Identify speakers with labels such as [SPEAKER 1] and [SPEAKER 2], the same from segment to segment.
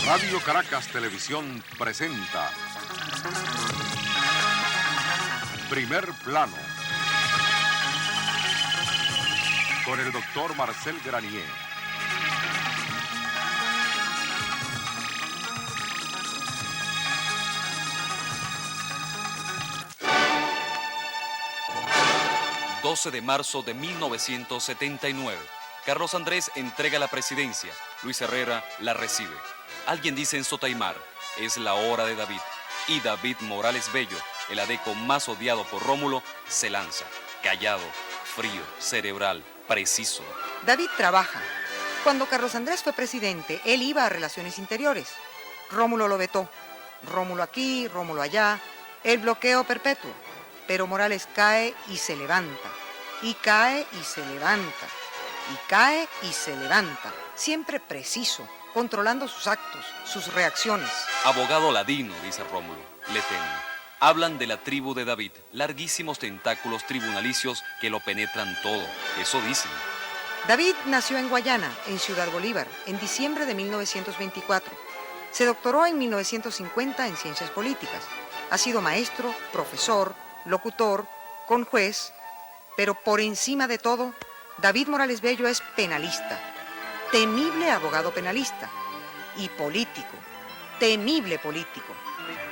[SPEAKER 1] Radio Caracas Televisión presenta Primer Plano con el doctor Marcel Granier.
[SPEAKER 2] ...12 de marzo de 1979... Carlos Andrés entrega la presidencia, Luis Herrera la recibe. Alguien dice en Sotaimar, es la hora de David. Y David Morales Bello, el adeco más odiado por Rómulo, se lanza. Callado, frío, cerebral, preciso.
[SPEAKER 3] David trabaja. Cuando Carlos Andrés fue presidente, él iba a Relaciones Interiores. Rómulo lo vetó. Rómulo aquí, Rómulo allá. El bloqueo perpetuo. Pero Morales cae y se levanta. Y cae y se levanta. Y cae y se levanta, siempre preciso, controlando sus actos, sus reacciones.
[SPEAKER 2] Abogado ladino, dice Rómulo, le temen. Hablan de la tribu de David, larguísimos tentáculos tribunalicios que lo penetran todo, eso dicen.
[SPEAKER 3] David nació en Guayana, en Ciudad Bolívar, en diciembre de 1924. Se doctoró en 1950 en Ciencias Políticas. Ha sido maestro, profesor, locutor, conjuez, pero por encima de todo, David Morales Bello es penalista, temible abogado penalista, y político, temible político.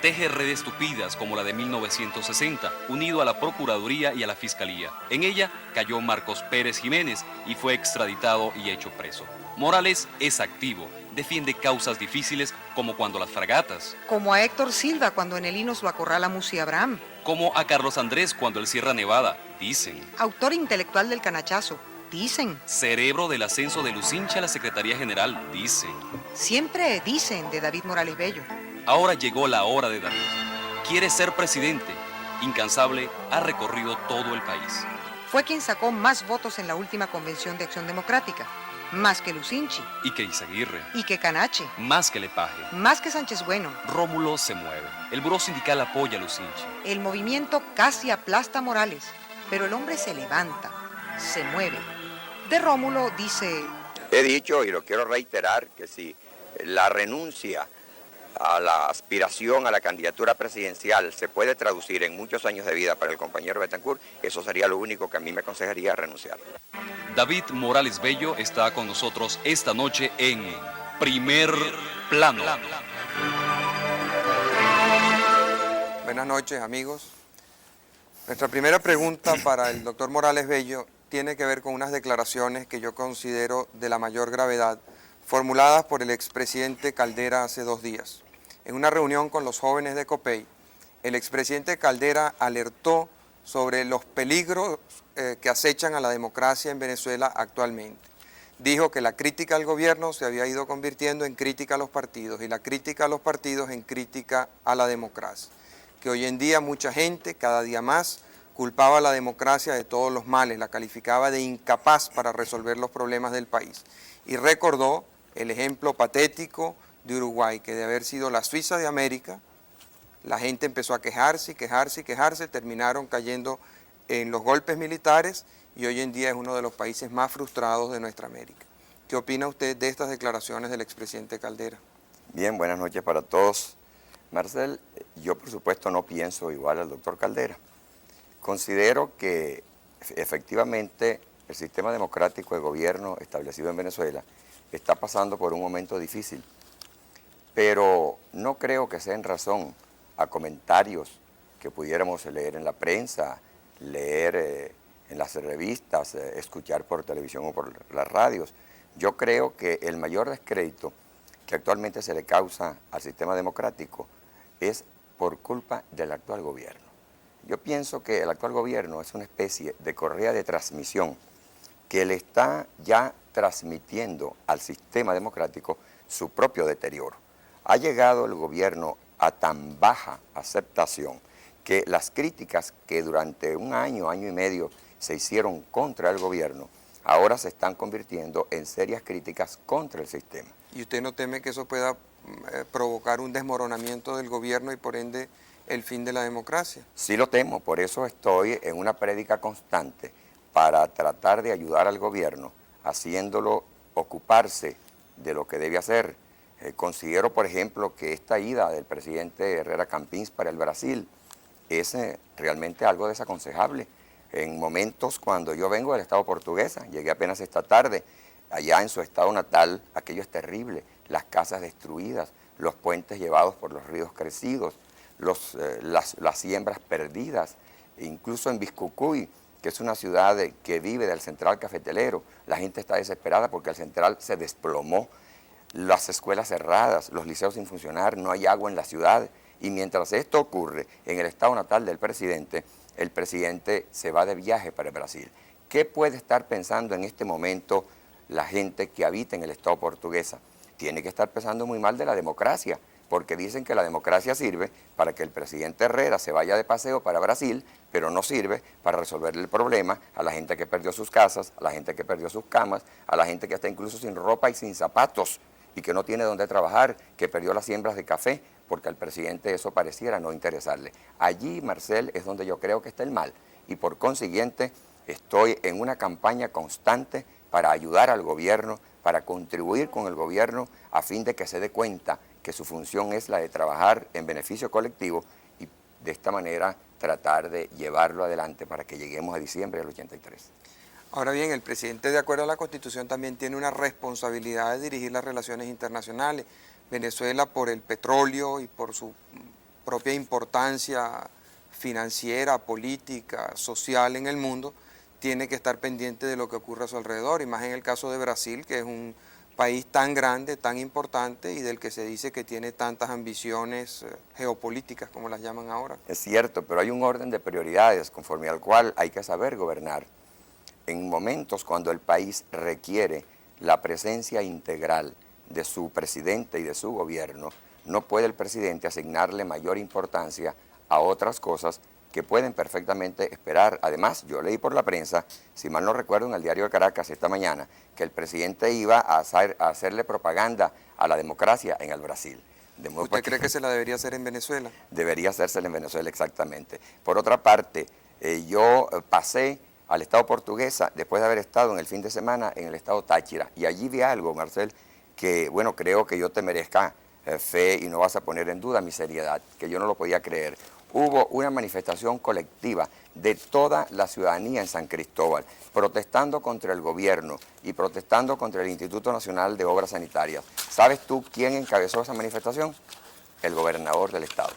[SPEAKER 2] Teje redes tupidas como la de 1960, unido a la Procuraduría y a la Fiscalía. En ella cayó Marcos Pérez Jiménez y fue extraditado y hecho preso. Morales es activo, defiende causas difíciles como cuando las fragatas.
[SPEAKER 3] Como a Héctor Silva cuando en el Inos lo acorrala Musi Abraham.
[SPEAKER 2] Como a Carlos Andrés cuando él Sierra Nevada, dicen.
[SPEAKER 3] Autor intelectual del canachazo, dicen.
[SPEAKER 2] Cerebro del ascenso de Lucincha a la Secretaría General, dicen.
[SPEAKER 3] Siempre dicen de David Morales Bello.
[SPEAKER 2] Ahora llegó la hora de David. Quiere ser presidente. Incansable, ha recorrido todo el país.
[SPEAKER 3] Fue quien sacó más votos en la última Convención de Acción Democrática. Más que Lucinchi.
[SPEAKER 2] Y que Izaguirre.
[SPEAKER 3] Y que Canache.
[SPEAKER 2] Más que Lepage.
[SPEAKER 3] Más que Sánchez Bueno.
[SPEAKER 2] Rómulo se mueve. El buró sindical apoya a Lucinchi.
[SPEAKER 3] El movimiento casi aplasta a Morales, pero el hombre se levanta, se mueve. De Rómulo dice...
[SPEAKER 4] He dicho y lo quiero reiterar que si la renuncia a la aspiración a la candidatura presidencial se puede traducir en muchos años de vida para el compañero Betancourt, eso sería lo único que a mí me aconsejaría renunciar.
[SPEAKER 2] David Morales Bello está con nosotros esta noche en Primer Plano.
[SPEAKER 5] Buenas noches, amigos. Nuestra primera pregunta para el doctor Morales Bello tiene que ver con unas declaraciones que yo considero de la mayor gravedad, formuladas por el expresidente Caldera hace 2 días. En una reunión con los jóvenes de Copey, el expresidente Caldera alertó sobre los peligros que acechan a la democracia en Venezuela actualmente. Dijo que la crítica al gobierno se había ido convirtiendo en crítica a los partidos y la crítica a los partidos en crítica a la democracia. Que hoy en día mucha gente, cada día más, culpaba a la democracia de todos los males, la calificaba de incapaz para resolver los problemas del país. Y recordó el ejemplo patético de Uruguay, que de haber sido la Suiza de América, la gente empezó a quejarse y quejarse y quejarse, terminaron cayendo en los golpes militares y hoy en día es uno de los países más frustrados de nuestra América. ¿Qué opina usted de estas declaraciones del expresidente Caldera?
[SPEAKER 4] Bien, buenas noches para todos. Marcel, yo por supuesto no pienso igual al doctor Caldera. Considero que efectivamente el sistema democrático de gobierno establecido en Venezuela está pasando por un momento difícil, pero no creo que sea en razón a comentarios que pudiéramos leer en la prensa, leer en las revistas, escuchar por televisión o por las radios. Yo creo que el mayor descrédito que actualmente se le causa al sistema democrático es por culpa del actual gobierno. Yo pienso que el actual gobierno es una especie de correa de transmisión que le está ya transmitiendo al sistema democrático su propio deterioro. Ha llegado el gobierno a tan baja aceptación que las críticas que durante un año, año y medio se hicieron contra el gobierno, ahora se están convirtiendo en serias críticas contra el sistema.
[SPEAKER 5] ¿Y usted no teme que eso pueda provocar un desmoronamiento del gobierno y por ende el fin de la democracia?
[SPEAKER 4] Sí lo temo, por eso estoy en una prédica constante para tratar de ayudar al gobierno, haciéndolo ocuparse de lo que debe hacer, Considero, por ejemplo, que esta ida del presidente Herrera Campins para el Brasil es realmente algo desaconsejable. En momentos cuando yo vengo del estado portuguesa, llegué apenas esta tarde, allá en su estado natal, aquello es terrible, las casas destruidas, los puentes llevados por los ríos crecidos, las siembras perdidas, incluso en Biscucuy, que es una ciudad que vive del central cafetelero, la gente está desesperada porque el central se desplomó, las escuelas cerradas, los liceos sin funcionar, no hay agua en la ciudad, y mientras esto ocurre en el estado natal del presidente, el presidente se va de viaje para el Brasil. ¿Qué puede estar pensando en este momento la gente que habita en el estado portuguesa? Tiene que estar pensando muy mal de la democracia, porque dicen que la democracia sirve para que el presidente Herrera se vaya de paseo para Brasil, pero no sirve para resolverle el problema a la gente que perdió sus casas, a la gente que perdió sus camas, a la gente que está incluso sin ropa y sin zapatos y que no tiene dónde trabajar, que perdió las siembras de café, porque al presidente eso pareciera no interesarle. Allí, Marcel, es donde yo creo que está el mal, y por consiguiente estoy en una campaña constante para ayudar al gobierno, para contribuir con el gobierno a fin de que se dé cuenta que su función es la de trabajar en beneficio colectivo y de esta manera tratar de llevarlo adelante para que lleguemos a diciembre del 83.
[SPEAKER 5] Ahora bien, el presidente, de acuerdo a la Constitución, también tiene una responsabilidad de dirigir las relaciones internacionales. Venezuela, por el petróleo y por su propia importancia financiera, política, social en el mundo, tiene que estar pendiente de lo que ocurre a su alrededor, y más en el caso de Brasil, que es un país tan grande, tan importante y del que se dice que tiene tantas ambiciones geopolíticas, como las llaman ahora.
[SPEAKER 4] Es cierto, pero hay un orden de prioridades conforme al cual hay que saber gobernar. En momentos cuando el país requiere la presencia integral de su presidente y de su gobierno, no puede el presidente asignarle mayor importancia a otras cosas que pueden perfectamente esperar. Además, yo leí por la prensa, si mal no recuerdo, en el diario de Caracas esta mañana, que el presidente iba a hacerle propaganda a la democracia en el Brasil.
[SPEAKER 5] ¿Usted cree que se la debería hacer en Venezuela?
[SPEAKER 4] Debería hacérsela en Venezuela, exactamente. Por otra parte, yo pasé al estado portuguesa después de haber estado en el fin de semana en el estado Táchira, y allí vi algo, Marcel, que bueno, creo que yo te merezca fe y no vas a poner en duda mi seriedad, que yo no lo podía creer. Hubo una manifestación colectiva de toda la ciudadanía en San Cristóbal, protestando contra el gobierno y protestando contra el Instituto Nacional de Obras Sanitarias. ¿Sabes tú quién encabezó esa manifestación? El gobernador del estado.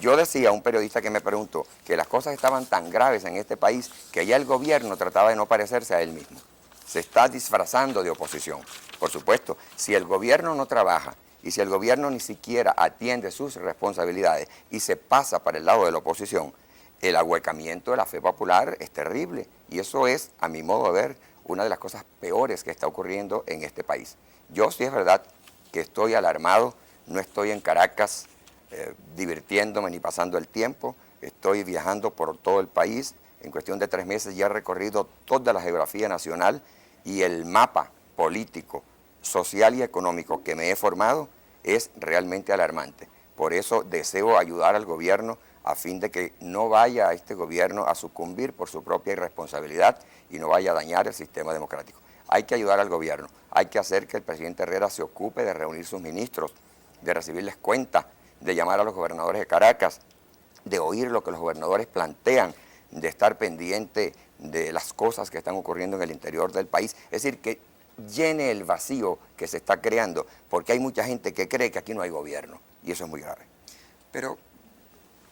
[SPEAKER 4] Yo decía a un periodista que me preguntó que las cosas estaban tan graves en este país que ya el gobierno trataba de no parecerse a él mismo. Se está disfrazando de oposición. Por supuesto, si el gobierno no trabaja y si el gobierno ni siquiera atiende sus responsabilidades y se pasa para el lado de la oposición, el ahuecamiento de la fe popular es terrible. Y eso es, a mi modo de ver, una de las cosas peores que está ocurriendo en este país. Yo sí es verdad que estoy alarmado, no estoy en Caracas divirtiéndome ni pasando el tiempo, estoy viajando por todo el país. En cuestión de 3 meses ya he recorrido toda la geografía nacional y el mapa político, social y económico que me he formado es realmente alarmante. Por eso deseo ayudar al gobierno a fin de que no vaya a este gobierno a sucumbir por su propia irresponsabilidad y no vaya a dañar el sistema democrático. Hay que ayudar al gobierno, hay que hacer que el presidente Herrera se ocupe de reunir sus ministros, de recibirles cuentas, de llamar a los gobernadores de Caracas, de oír lo que los gobernadores plantean, de estar pendiente de las cosas que están ocurriendo en el interior del país. Es decir, que llene el vacío que se está creando, porque hay mucha gente que cree que aquí no hay gobierno, y eso es muy grave.
[SPEAKER 5] Pero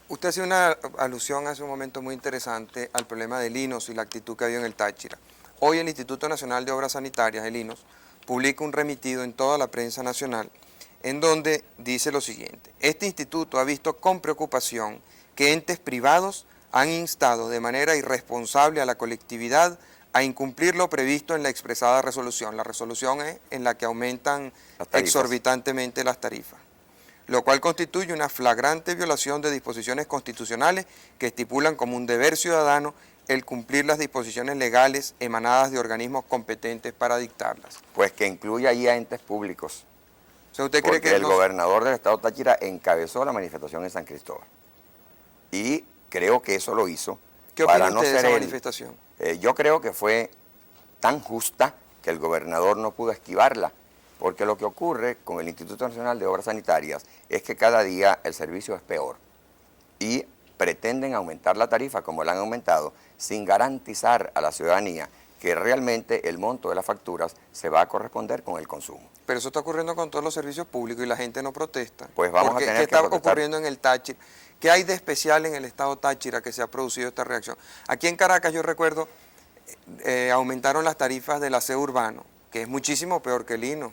[SPEAKER 5] usted hacía una alusión hace un momento muy interesante al problema del INOS y la actitud que había en el Táchira. Hoy el Instituto Nacional de Obras Sanitarias, el INOS, publica un remitido en toda la prensa nacional en donde dice lo siguiente: este instituto ha visto con preocupación que entes privados han instado de manera irresponsable a la colectividad a incumplir lo previsto en la expresada resolución. La resolución es en la que aumentan exorbitantemente las tarifas, lo cual constituye una flagrante violación de disposiciones constitucionales que estipulan como un deber ciudadano el cumplir las disposiciones legales emanadas de organismos competentes para dictarlas.
[SPEAKER 4] Pues que incluya ahí a entes públicos.
[SPEAKER 5] O sea, ¿usted
[SPEAKER 4] porque
[SPEAKER 5] cree que
[SPEAKER 4] el gobernador del estado Táchira encabezó la manifestación en San Cristóbal? Y creo que eso lo hizo para no ser
[SPEAKER 5] de esa manifestación?
[SPEAKER 4] Yo creo que fue tan justa que el gobernador no pudo esquivarla. porque lo que ocurre con el Instituto Nacional de Obras Sanitarias es que cada día el servicio es peor y pretenden aumentar la tarifa como la han aumentado sin garantizar a la ciudadanía que realmente el monto de las facturas se va a corresponder con el consumo.
[SPEAKER 5] Pero eso está ocurriendo con todos los servicios públicos y la gente no protesta.
[SPEAKER 4] Pues vamos a tener
[SPEAKER 5] ¿Qué
[SPEAKER 4] que
[SPEAKER 5] está
[SPEAKER 4] protestar?
[SPEAKER 5] ocurriendo en el Táchira? ¿Qué hay de especial en el estado Táchira que se ha producido esta reacción? Aquí en Caracas yo recuerdo, aumentaron las tarifas del aseo urbano, que es muchísimo peor que el Linos.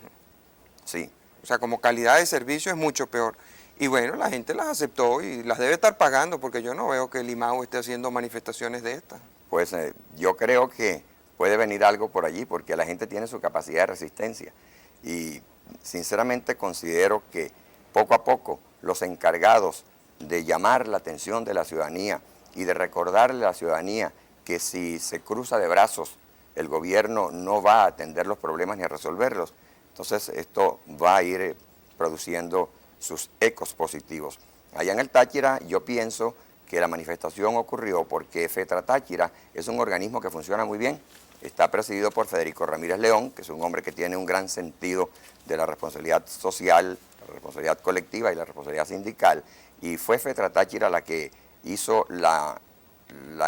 [SPEAKER 4] Sí.
[SPEAKER 5] O sea, como calidad de servicio es mucho peor. Y bueno, la gente las aceptó y las debe estar pagando porque yo no veo que el IMAO esté haciendo manifestaciones de estas.
[SPEAKER 4] Pues yo creo que puede venir algo por allí porque la gente tiene su capacidad de resistencia y sinceramente considero que poco a poco los encargados de llamar la atención de la ciudadanía y de recordarle a la ciudadanía que si se cruza de brazos el gobierno no va a atender los problemas ni a resolverlos, entonces esto va a ir produciendo sus ecos positivos. Allá en el Táchira yo pienso que la manifestación ocurrió porque FETRA Táchira es un organismo que funciona muy bien. Está presidido por Federico Ramírez León, que es un hombre que tiene un gran sentido de la responsabilidad social, la responsabilidad colectiva y la responsabilidad sindical. Y fue FETRA Táchira la que hizo la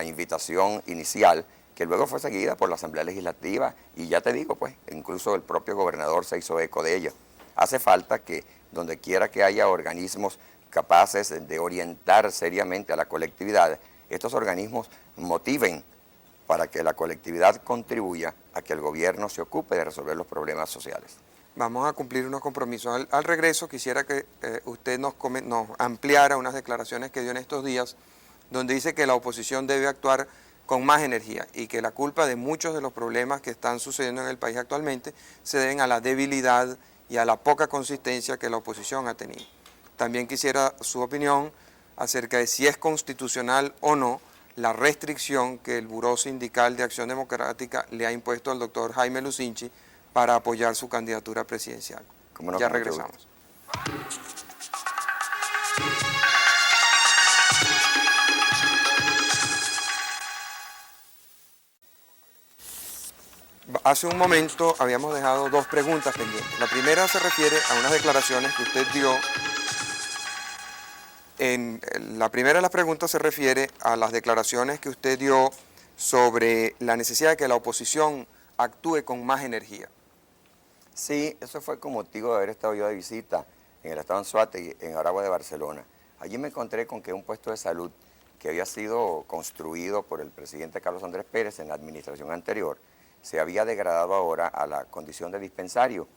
[SPEAKER 4] invitación inicial, que luego fue seguida por la Asamblea Legislativa. Y ya te digo, pues, incluso el propio gobernador se hizo eco de ella. Hace falta que donde quiera que haya organismos capaces de orientar seriamente a la colectividad, estos organismos motiven para que la colectividad contribuya a que el gobierno se ocupe de resolver los problemas sociales.
[SPEAKER 5] Vamos a cumplir unos compromisos. Al regreso quisiera que usted nos ampliara unas declaraciones que dio en estos días, donde dice que la oposición debe actuar con más energía y que la culpa de muchos de los problemas que están sucediendo en el país actualmente se deben a la debilidad y a la poca consistencia que la oposición ha tenido. También quisiera su opinión acerca de si es constitucional o no la restricción que el Buró Sindical de Acción Democrática le ha impuesto al doctor Jaime Lucinchi para apoyar su candidatura presidencial.
[SPEAKER 4] ¿Cómo no?
[SPEAKER 5] Ya
[SPEAKER 4] ¿Cómo te
[SPEAKER 5] regresamos. Hace un momento habíamos dejado dos preguntas pendientes. La primera se refiere a unas declaraciones que usted dio. La primera de las preguntas se refiere a las declaraciones que usted dio sobre la necesidad de que la oposición actúe con más energía.
[SPEAKER 4] Sí, eso fue con motivo de haber estado yo de visita en el estado Anzoátegui, en Aragua de Barcelona. Allí me encontré con que un puesto de salud que había sido construido por el presidente Carlos Andrés Pérez en la administración anterior, se había degradado ahora a la condición de dispensario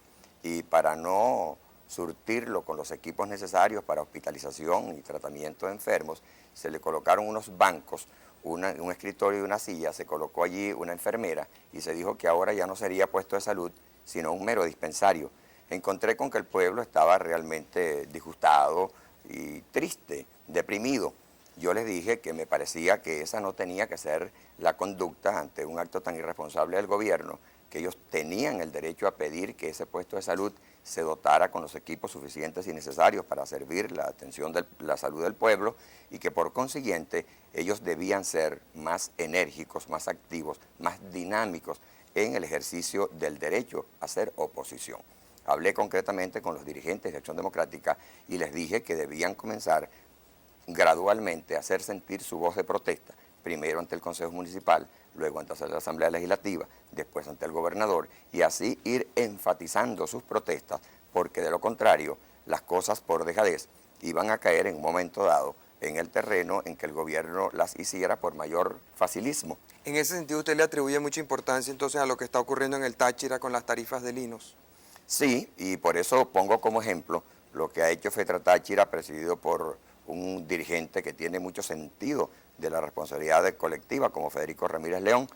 [SPEAKER 4] y para no surtirlo con los equipos necesarios para hospitalización y tratamiento de enfermos, se le colocaron unos bancos, un escritorio y una silla, se colocó allí una enfermera y se dijo que ahora ya no sería puesto de salud, sino un mero dispensario. Encontré con que el pueblo estaba realmente disgustado y triste, deprimido. Yo les dije que me parecía que esa no tenía que ser la conducta ante un acto tan irresponsable del gobierno, que ellos tenían el derecho a pedir que ese puesto de salud se dotara con los equipos suficientes y necesarios para servir la atención de la salud del pueblo y que por consiguiente ellos debían ser más enérgicos, más activos, más dinámicos en el ejercicio del derecho a ser oposición. Hablé concretamente con los dirigentes de Acción Democrática y les dije que debían comenzar gradualmente a hacer sentir su voz de protesta, primero ante el Consejo Municipal, luego ante la Asamblea Legislativa, después ante el gobernador, y así ir enfatizando sus protestas, porque de lo contrario, las cosas por dejadez iban a caer en un momento dado en el terreno en que el gobierno las hiciera por mayor facilismo.
[SPEAKER 5] En ese sentido, ¿usted le atribuye mucha importancia entonces a lo que está ocurriendo en el Táchira con las tarifas de Linos?
[SPEAKER 4] Sí, y por eso pongo como ejemplo lo que ha hecho FETRA Táchira, presidido por un dirigente que tiene mucho sentido de la responsabilidad colectiva, como Federico Ramírez León.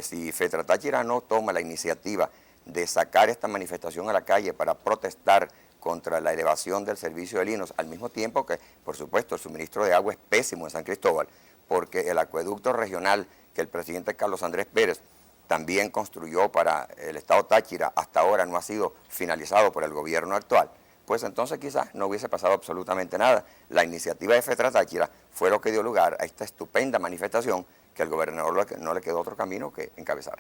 [SPEAKER 4] Si FETRA Táchira no toma la iniciativa de sacar esta manifestación a la calle para protestar contra la elevación del servicio de Linos, al mismo tiempo que, por supuesto, el suministro de agua es pésimo en San Cristóbal, porque el acueducto regional que el presidente Carlos Andrés Pérez también construyó para el estado Táchira, hasta ahora no ha sido finalizado por el gobierno actual, pues entonces quizás no hubiese pasado absolutamente nada. La iniciativa de FETRA Táchira fue lo que dio lugar a esta estupenda manifestación que al gobernador no le quedó otro camino que encabezar.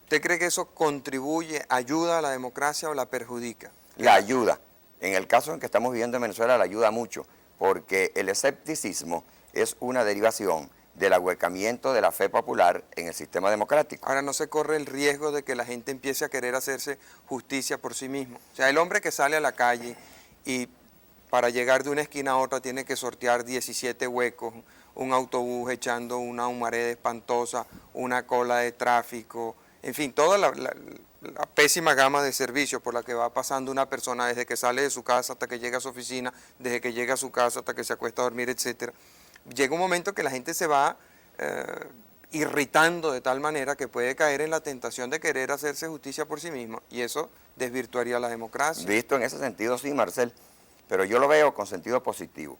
[SPEAKER 5] ¿Usted cree que eso contribuye, ayuda a la democracia o la perjudica?
[SPEAKER 4] La ayuda. En el caso en que estamos viviendo en Venezuela, la ayuda mucho, porque el escepticismo es una derivación del ahuecamiento de la fe popular en el sistema democrático.
[SPEAKER 5] Ahora, no se corre el riesgo de que la gente empiece a querer hacerse justicia por sí mismo. O sea, el hombre que sale a la calle y para llegar de una esquina a otra tiene que sortear 17 huecos, un autobús echando una humareda espantosa, una cola de tráfico, en fin, toda la pésima gama de servicios por la que va pasando una persona desde que sale de su casa hasta que llega a su oficina, desde que llega a su casa hasta que se acuesta a dormir, etcétera. Llega un momento que la gente se va irritando de tal manera que puede caer en la tentación de querer hacerse justicia por sí mismo, y eso desvirtuaría la democracia.
[SPEAKER 4] Visto en ese sentido, sí, Marcel, pero yo lo veo con sentido positivo.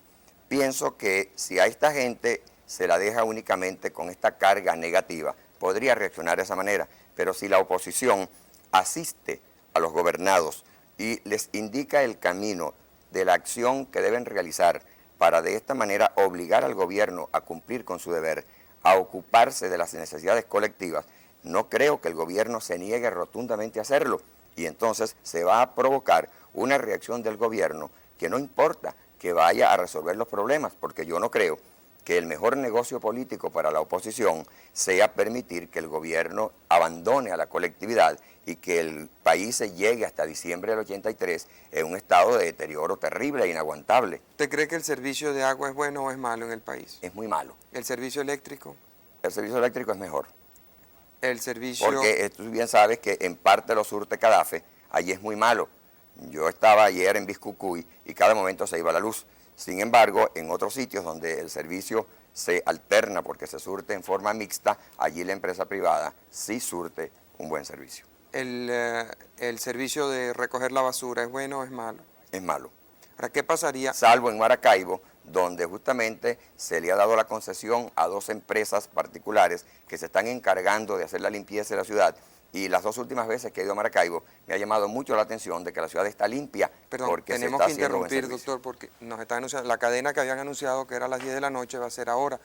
[SPEAKER 4] Pienso que si a esta gente se la deja únicamente con esta carga negativa, podría reaccionar de esa manera, pero si la oposición asiste a los gobernados y les indica el camino de la acción que deben realizar para de esta manera obligar al gobierno a cumplir con su deber, a ocuparse de las necesidades colectivas, no creo que el gobierno se niegue rotundamente a hacerlo, y entonces se va a provocar una reacción del gobierno que no importa que vaya a resolver los problemas, porque yo no creo que el mejor negocio político para la oposición sea permitir que el gobierno abandone a la colectividad y que el país se llegue hasta diciembre del 83 en un estado de deterioro terrible e inaguantable.
[SPEAKER 5] ¿Usted cree que el servicio de agua es bueno o es malo en el país?
[SPEAKER 4] Es muy malo.
[SPEAKER 5] ¿El servicio eléctrico?
[SPEAKER 4] El servicio eléctrico es mejor.
[SPEAKER 5] El servicio...
[SPEAKER 4] Porque tú bien sabes que en parte lo surte Cadafe, allí es muy malo. Yo estaba ayer en Biscucuy y cada momento se iba la luz. Sin embargo, en otros sitios donde el servicio se alterna porque se surte en forma mixta, allí la empresa privada sí surte un buen servicio.
[SPEAKER 5] ¿El servicio de recoger la basura es bueno o es malo?
[SPEAKER 4] Es malo.
[SPEAKER 5] Ahora, ¿qué pasaría?
[SPEAKER 4] Salvo en Maracaibo, donde justamente se le ha dado la concesión a 2 empresas particulares que se están encargando de hacer la limpieza de la ciudad. Y las 2 últimas veces que he ido a Maracaibo me ha llamado mucho la atención de que la ciudad está limpia.
[SPEAKER 5] Perdón,
[SPEAKER 4] porque
[SPEAKER 5] tenemos que interrumpir, doctor, porque nos está anunciando, la cadena que habían anunciado que era a las 10 de la noche va a ser ahora.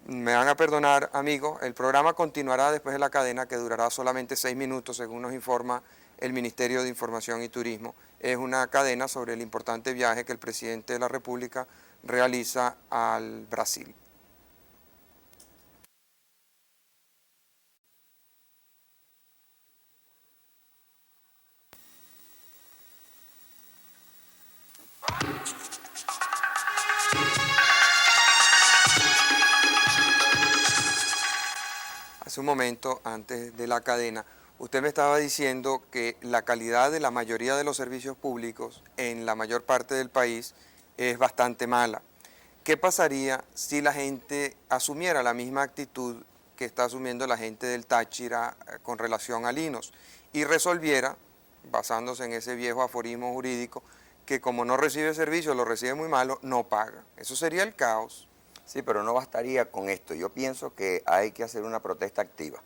[SPEAKER 5] Me van a perdonar, amigos, el programa continuará después de la cadena, que durará solamente 6 minutos, según nos informa el Ministerio de Información y Turismo. Es una cadena sobre el importante viaje que el presidente de la República realiza al Brasil. Hace un momento, antes de la cadena, usted me estaba diciendo que la calidad de la mayoría de los servicios públicos en la mayor parte del país es bastante mala. ¿Qué pasaría si la gente asumiera la misma actitud que está asumiendo la gente del Táchira con relación a Linos y resolviera, basándose en ese viejo aforismo jurídico, que como no recibe servicio, lo recibe muy malo, no paga? Eso sería el caos.
[SPEAKER 4] Sí, pero no bastaría con esto. Yo pienso que hay que hacer una protesta activa.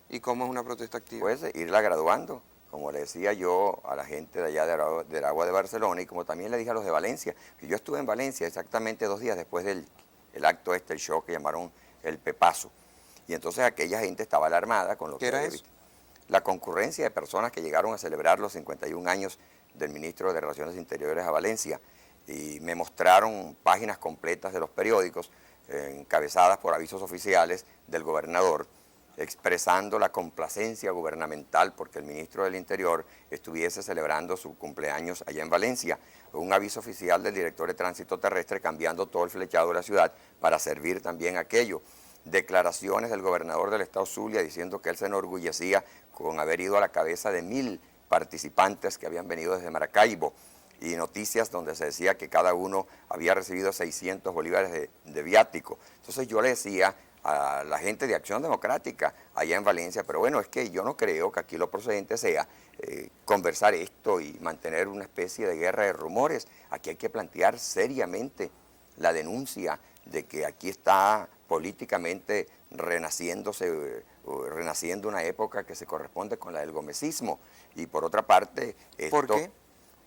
[SPEAKER 5] ¿Y cómo es una protesta activa?
[SPEAKER 4] Pues irla graduando, como le decía yo a la gente de allá del Agua de Barcelona y como también le dije a los de Valencia. Yo estuve en Valencia exactamente 2 días después del acto el show que llamaron el Pepazo. Y entonces aquella gente estaba alarmada con lo que...
[SPEAKER 5] ¿Qué era eso?
[SPEAKER 4] La concurrencia de personas que llegaron a celebrar los 51 años del ministro de Relaciones Interiores a Valencia. Y me mostraron páginas completas de los periódicos encabezadas por avisos oficiales del gobernador expresando la complacencia gubernamental porque el ministro del Interior estuviese celebrando su cumpleaños allá en Valencia. Un aviso oficial del director de Tránsito Terrestre cambiando todo el flechado de la ciudad para servir también aquello. Declaraciones del gobernador del estado Zulia diciendo que él se enorgullecía con haber ido a la cabeza de 1000 participantes que habían venido desde Maracaibo, y noticias donde se decía que cada uno había recibido 600 bolívares de viático. Entonces yo le decía a la gente de Acción Democrática allá en Valencia, pero bueno, es que yo no creo que aquí lo procedente sea conversar esto y mantener una especie de guerra de rumores. Aquí hay que plantear seriamente la denuncia de que aquí está políticamente renaciendo una época que se corresponde con la del gomecismo. Y por otra parte...
[SPEAKER 5] ¿Por qué?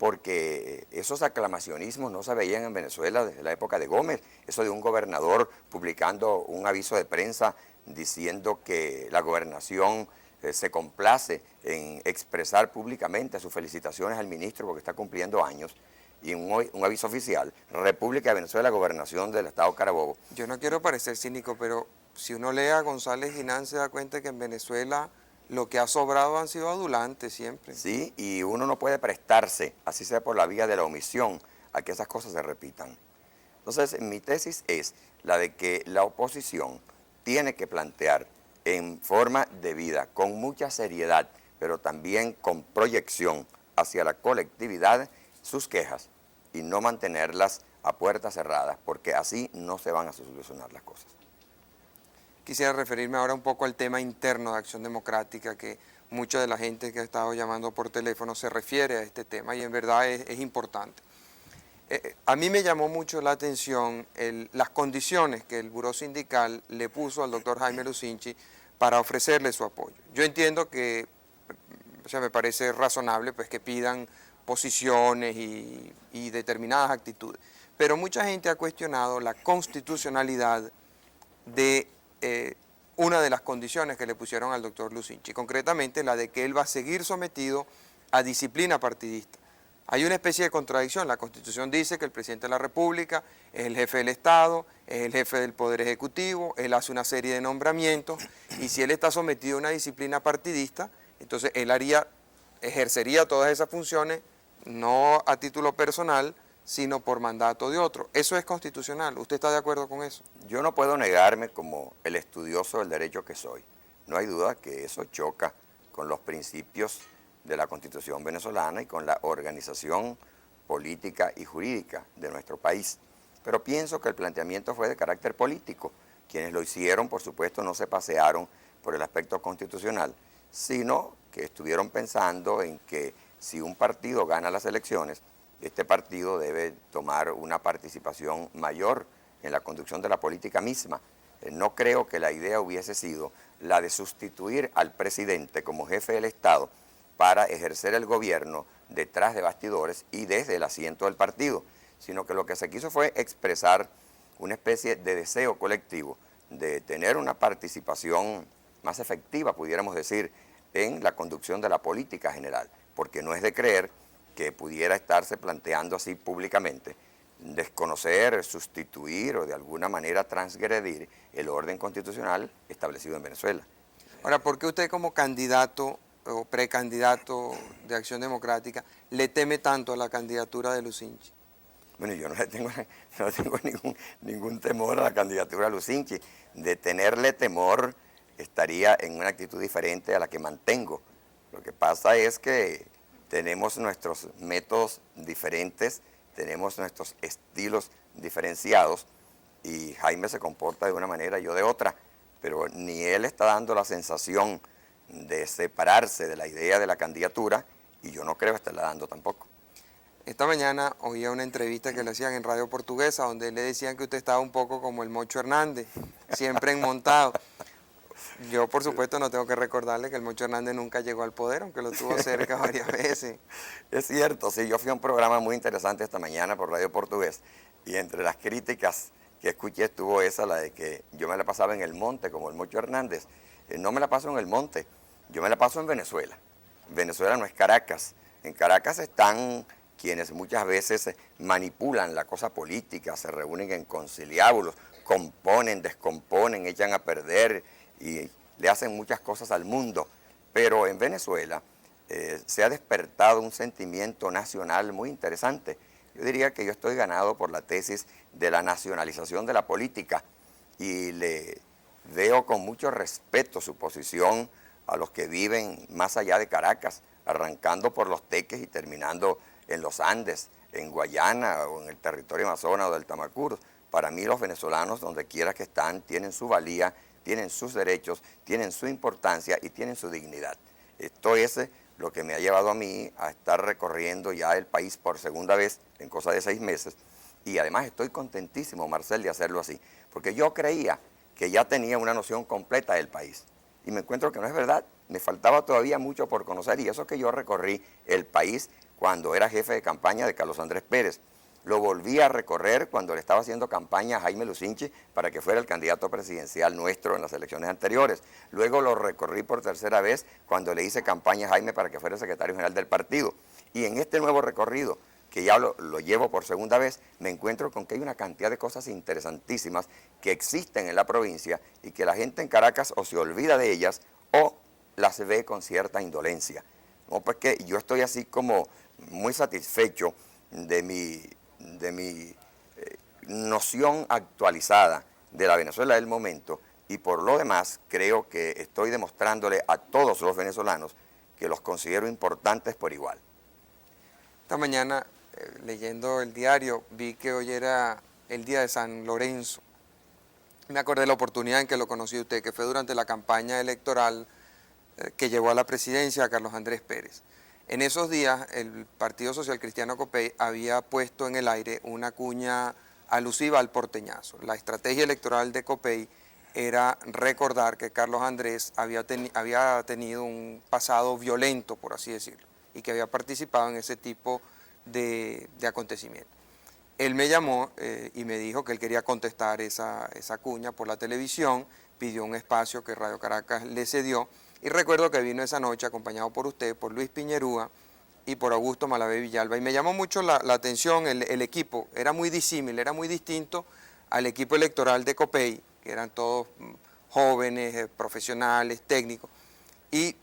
[SPEAKER 4] Porque esos aclamacionismos no se veían en Venezuela desde la época de Gómez. Eso de un gobernador publicando un aviso de prensa diciendo que la gobernación se complace en expresar públicamente sus felicitaciones al ministro porque está cumpliendo años, y un aviso oficial, República de Venezuela, Gobernación del Estado Carabobo.
[SPEAKER 5] Yo no quiero parecer cínico, pero si uno lee a González Ginán se da cuenta que en Venezuela lo que ha sobrado han sido adulantes siempre.
[SPEAKER 4] Sí, y uno no puede prestarse, así sea por la vía de la omisión, a que esas cosas se repitan. Entonces, mi tesis es la de que la oposición tiene que plantear en forma debida, con mucha seriedad, pero también con proyección hacia la colectividad, sus quejas y no mantenerlas a puertas cerradas, porque así no se van a solucionar las cosas.
[SPEAKER 5] Quisiera referirme ahora un poco al tema interno de Acción Democrática, que mucha de la gente que ha estado llamando por teléfono se refiere a este tema y en verdad es importante. A mí me llamó mucho la atención las condiciones que el Buró Sindical le puso al doctor Jaime Lucinchi para ofrecerle su apoyo. Yo entiendo que, o sea, me parece razonable pues, que pidan posiciones y determinadas actitudes, pero mucha gente ha cuestionado la constitucionalidad de una de las condiciones que le pusieron al doctor Lucinchi, concretamente la de que él va a seguir sometido a disciplina partidista. Hay una especie de contradicción. La Constitución dice que el presidente de la República es el jefe del Estado, es el jefe del Poder Ejecutivo, él hace una serie de nombramientos y si él está sometido a una disciplina partidista, entonces él ejercería todas esas funciones no a título personal, sino por mandato de otro. Eso es constitucional. ¿Usted está de acuerdo con eso?
[SPEAKER 4] Yo no puedo negarme como el estudioso del derecho que soy. No hay duda que eso choca con los principios de la Constitución venezolana y con la organización política y jurídica de nuestro país. Pero pienso que el planteamiento fue de carácter político. Quienes lo hicieron, por supuesto, no se pasearon por el aspecto constitucional, sino que estuvieron pensando en que si un partido gana las elecciones, este partido debe tomar una participación mayor en la conducción de la política misma. No creo que la idea hubiese sido la de sustituir al presidente como jefe del Estado para ejercer el gobierno detrás de bastidores y desde el asiento del partido, sino que lo que se quiso fue expresar una especie de deseo colectivo de tener una participación más efectiva, pudiéramos decir, en la conducción de la política general, porque no es de creer que pudiera estarse planteando así públicamente desconocer, sustituir o de alguna manera transgredir el orden constitucional establecido en Venezuela.
[SPEAKER 5] Ahora, ¿por qué usted como candidato o precandidato de Acción Democrática le teme tanto a la candidatura de Lucinchi?
[SPEAKER 4] Bueno, yo no tengo ningún temor a la candidatura de Lucinchi. De tenerle temor estaría en una actitud diferente a la que mantengo. Lo que pasa es que tenemos nuestros métodos diferentes, tenemos nuestros estilos diferenciados y Jaime se comporta de una manera, yo de otra, pero ni él está dando la sensación de separarse de la idea de la candidatura y yo no creo estarla dando tampoco.
[SPEAKER 5] Esta mañana oía una entrevista que le hacían en Radio Portuguesa donde le decían que usted estaba un poco como el Mocho Hernández, siempre enmontado. Yo, por supuesto, no tengo que recordarle que el Mocho Hernández nunca llegó al poder, aunque lo tuvo cerca varias veces.
[SPEAKER 4] Es cierto, sí, yo fui a un programa muy interesante esta mañana por Radio Portugués y entre las críticas que escuché estuvo esa, la de que yo me la pasaba en el monte como el Mocho Hernández. No me la paso en el monte, yo me la paso en Venezuela. Venezuela no es Caracas. En Caracas están quienes muchas veces manipulan la cosa política, se reúnen en conciliábulos, componen, descomponen, echan a perder y le hacen muchas cosas al mundo. Pero en Venezuela se ha despertado un sentimiento nacional muy interesante. Yo diría que yo estoy ganado por la tesis de la nacionalización de la política y le veo con mucho respeto su posición a los que viven más allá de Caracas, arrancando por los Teques y terminando en los Andes, en Guayana o en el territorio Amazonas o del Tamacuro. Para mí los venezolanos, donde quiera que están, tienen su valía, tienen sus derechos, tienen su importancia y tienen su dignidad. Esto es lo que me ha llevado a mí a estar recorriendo ya el país por segunda vez en cosa de 6 meses. Y además estoy contentísimo, Marcel, de hacerlo así, porque yo creía que ya tenía una noción completa del país. Y me encuentro que no es verdad, me faltaba todavía mucho por conocer, y eso que yo recorrí el país cuando era jefe de campaña de Carlos Andrés Pérez. Lo volví a recorrer cuando le estaba haciendo campaña a Jaime Lucinchi para que fuera el candidato presidencial nuestro en las elecciones anteriores. Luego lo recorrí por tercera vez cuando le hice campaña a Jaime para que fuera el secretario general del partido. Y en este nuevo recorrido, que ya lo llevo por segunda vez, me encuentro con que hay una cantidad de cosas interesantísimas que existen en la provincia y que la gente en Caracas o se olvida de ellas o las ve con cierta indolencia. No, pues que yo estoy así como muy satisfecho de mi noción actualizada de la Venezuela del momento, y por lo demás creo que estoy demostrándole a todos los venezolanos que los considero importantes por igual.
[SPEAKER 5] Esta mañana, leyendo el diario, vi que hoy era el día de San Lorenzo. Me acordé de la oportunidad en que lo conocí a usted, que fue durante la campaña electoral que llevó a la presidencia a Carlos Andrés Pérez. En esos días, el Partido Social Cristiano Copey había puesto en el aire una cuña alusiva al porteñazo. La estrategia electoral de Copey era recordar que Carlos Andrés había tenido un pasado violento, por así decirlo, y que había participado en ese tipo de acontecimientos. Él me llamó y me dijo que él quería contestar esa cuña por la televisión, pidió un espacio que Radio Caracas le cedió, y recuerdo que vino esa noche acompañado por usted, por Luis Piñerúa y por Augusto Malavé Villalba, y me llamó mucho la atención el equipo. Era muy disímil, era muy distinto al equipo electoral de Copey, que eran todos jóvenes, profesionales, técnicos, y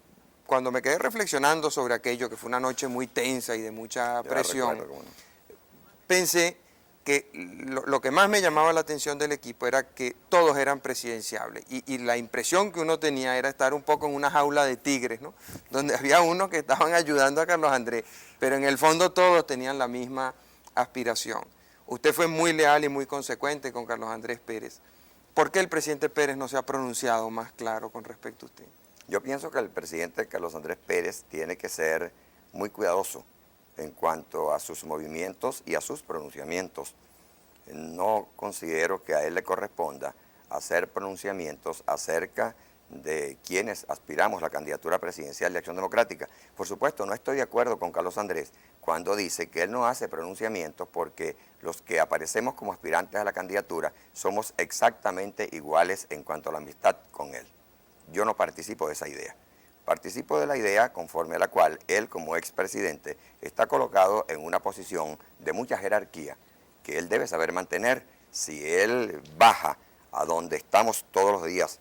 [SPEAKER 5] cuando me quedé reflexionando sobre aquello, que fue una noche muy tensa y de mucha presión, pensé que lo que más me llamaba la atención del equipo era que todos eran presidenciables, y la impresión que uno tenía era estar un poco en una jaula de tigres, ¿no? Donde había unos que estaban ayudando a Carlos Andrés, pero en el fondo todos tenían la misma aspiración. Usted fue muy leal y muy consecuente con Carlos Andrés Pérez. ¿Por qué el presidente Pérez no se ha pronunciado más claro con respecto a usted?
[SPEAKER 4] Yo pienso que el presidente Carlos Andrés Pérez tiene que ser muy cuidadoso en cuanto a sus movimientos y a sus pronunciamientos. No considero que a él le corresponda hacer pronunciamientos acerca de quienes aspiramos a la candidatura presidencial de Acción Democrática. Por supuesto, no estoy de acuerdo con Carlos Andrés cuando dice que él no hace pronunciamientos porque los que aparecemos como aspirantes a la candidatura somos exactamente iguales en cuanto a la amistad con él. Yo no participo de esa idea. Participo de la idea conforme a la cual él, como expresidente, está colocado en una posición de mucha jerarquía que él debe saber mantener. Si él baja a donde estamos todos los días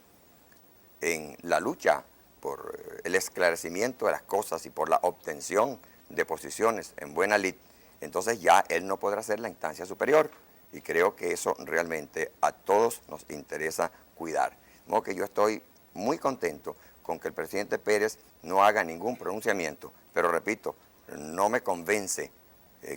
[SPEAKER 4] en la lucha por el esclarecimiento de las cosas y por la obtención de posiciones en buena lid, entonces ya él no podrá ser la instancia superior, y creo que eso realmente a todos nos interesa cuidar. De modo que yo estoy muy contento con que el presidente Pérez no haga ningún pronunciamiento, pero repito, no me convence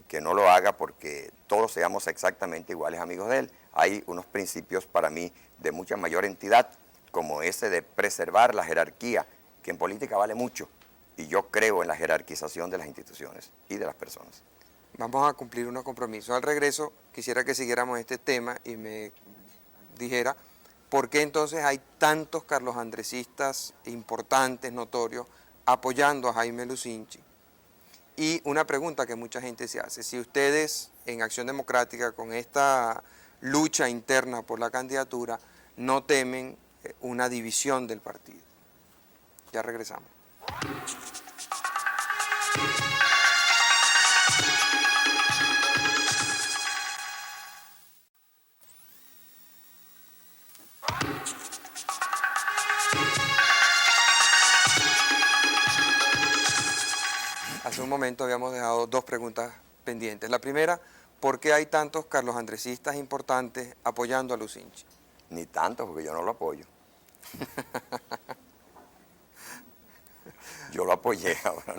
[SPEAKER 4] que no lo haga porque todos seamos exactamente iguales amigos de él. Hay unos principios para mí de mucha mayor entidad, como ese de preservar la jerarquía, que en política vale mucho, y yo creo en la jerarquización de las instituciones y de las personas.
[SPEAKER 5] Vamos a cumplir unos compromisos. Al regreso quisiera que siguiéramos este tema y me dijera por qué entonces hay tantos Carlos Andresistas importantes, notorios, apoyando a Jaime Lucinchi. Y una pregunta que mucha gente se hace: si ustedes en Acción Democrática, con esta lucha interna por la candidatura, no temen una división del partido. Ya regresamos. Hace un momento habíamos dejado dos preguntas pendientes. La primera, ¿por qué hay tantos Carlos Andresistas importantes apoyando a Lucinchi?
[SPEAKER 4] Ni tantos, porque yo no lo apoyo. Yo lo apoyé, ahora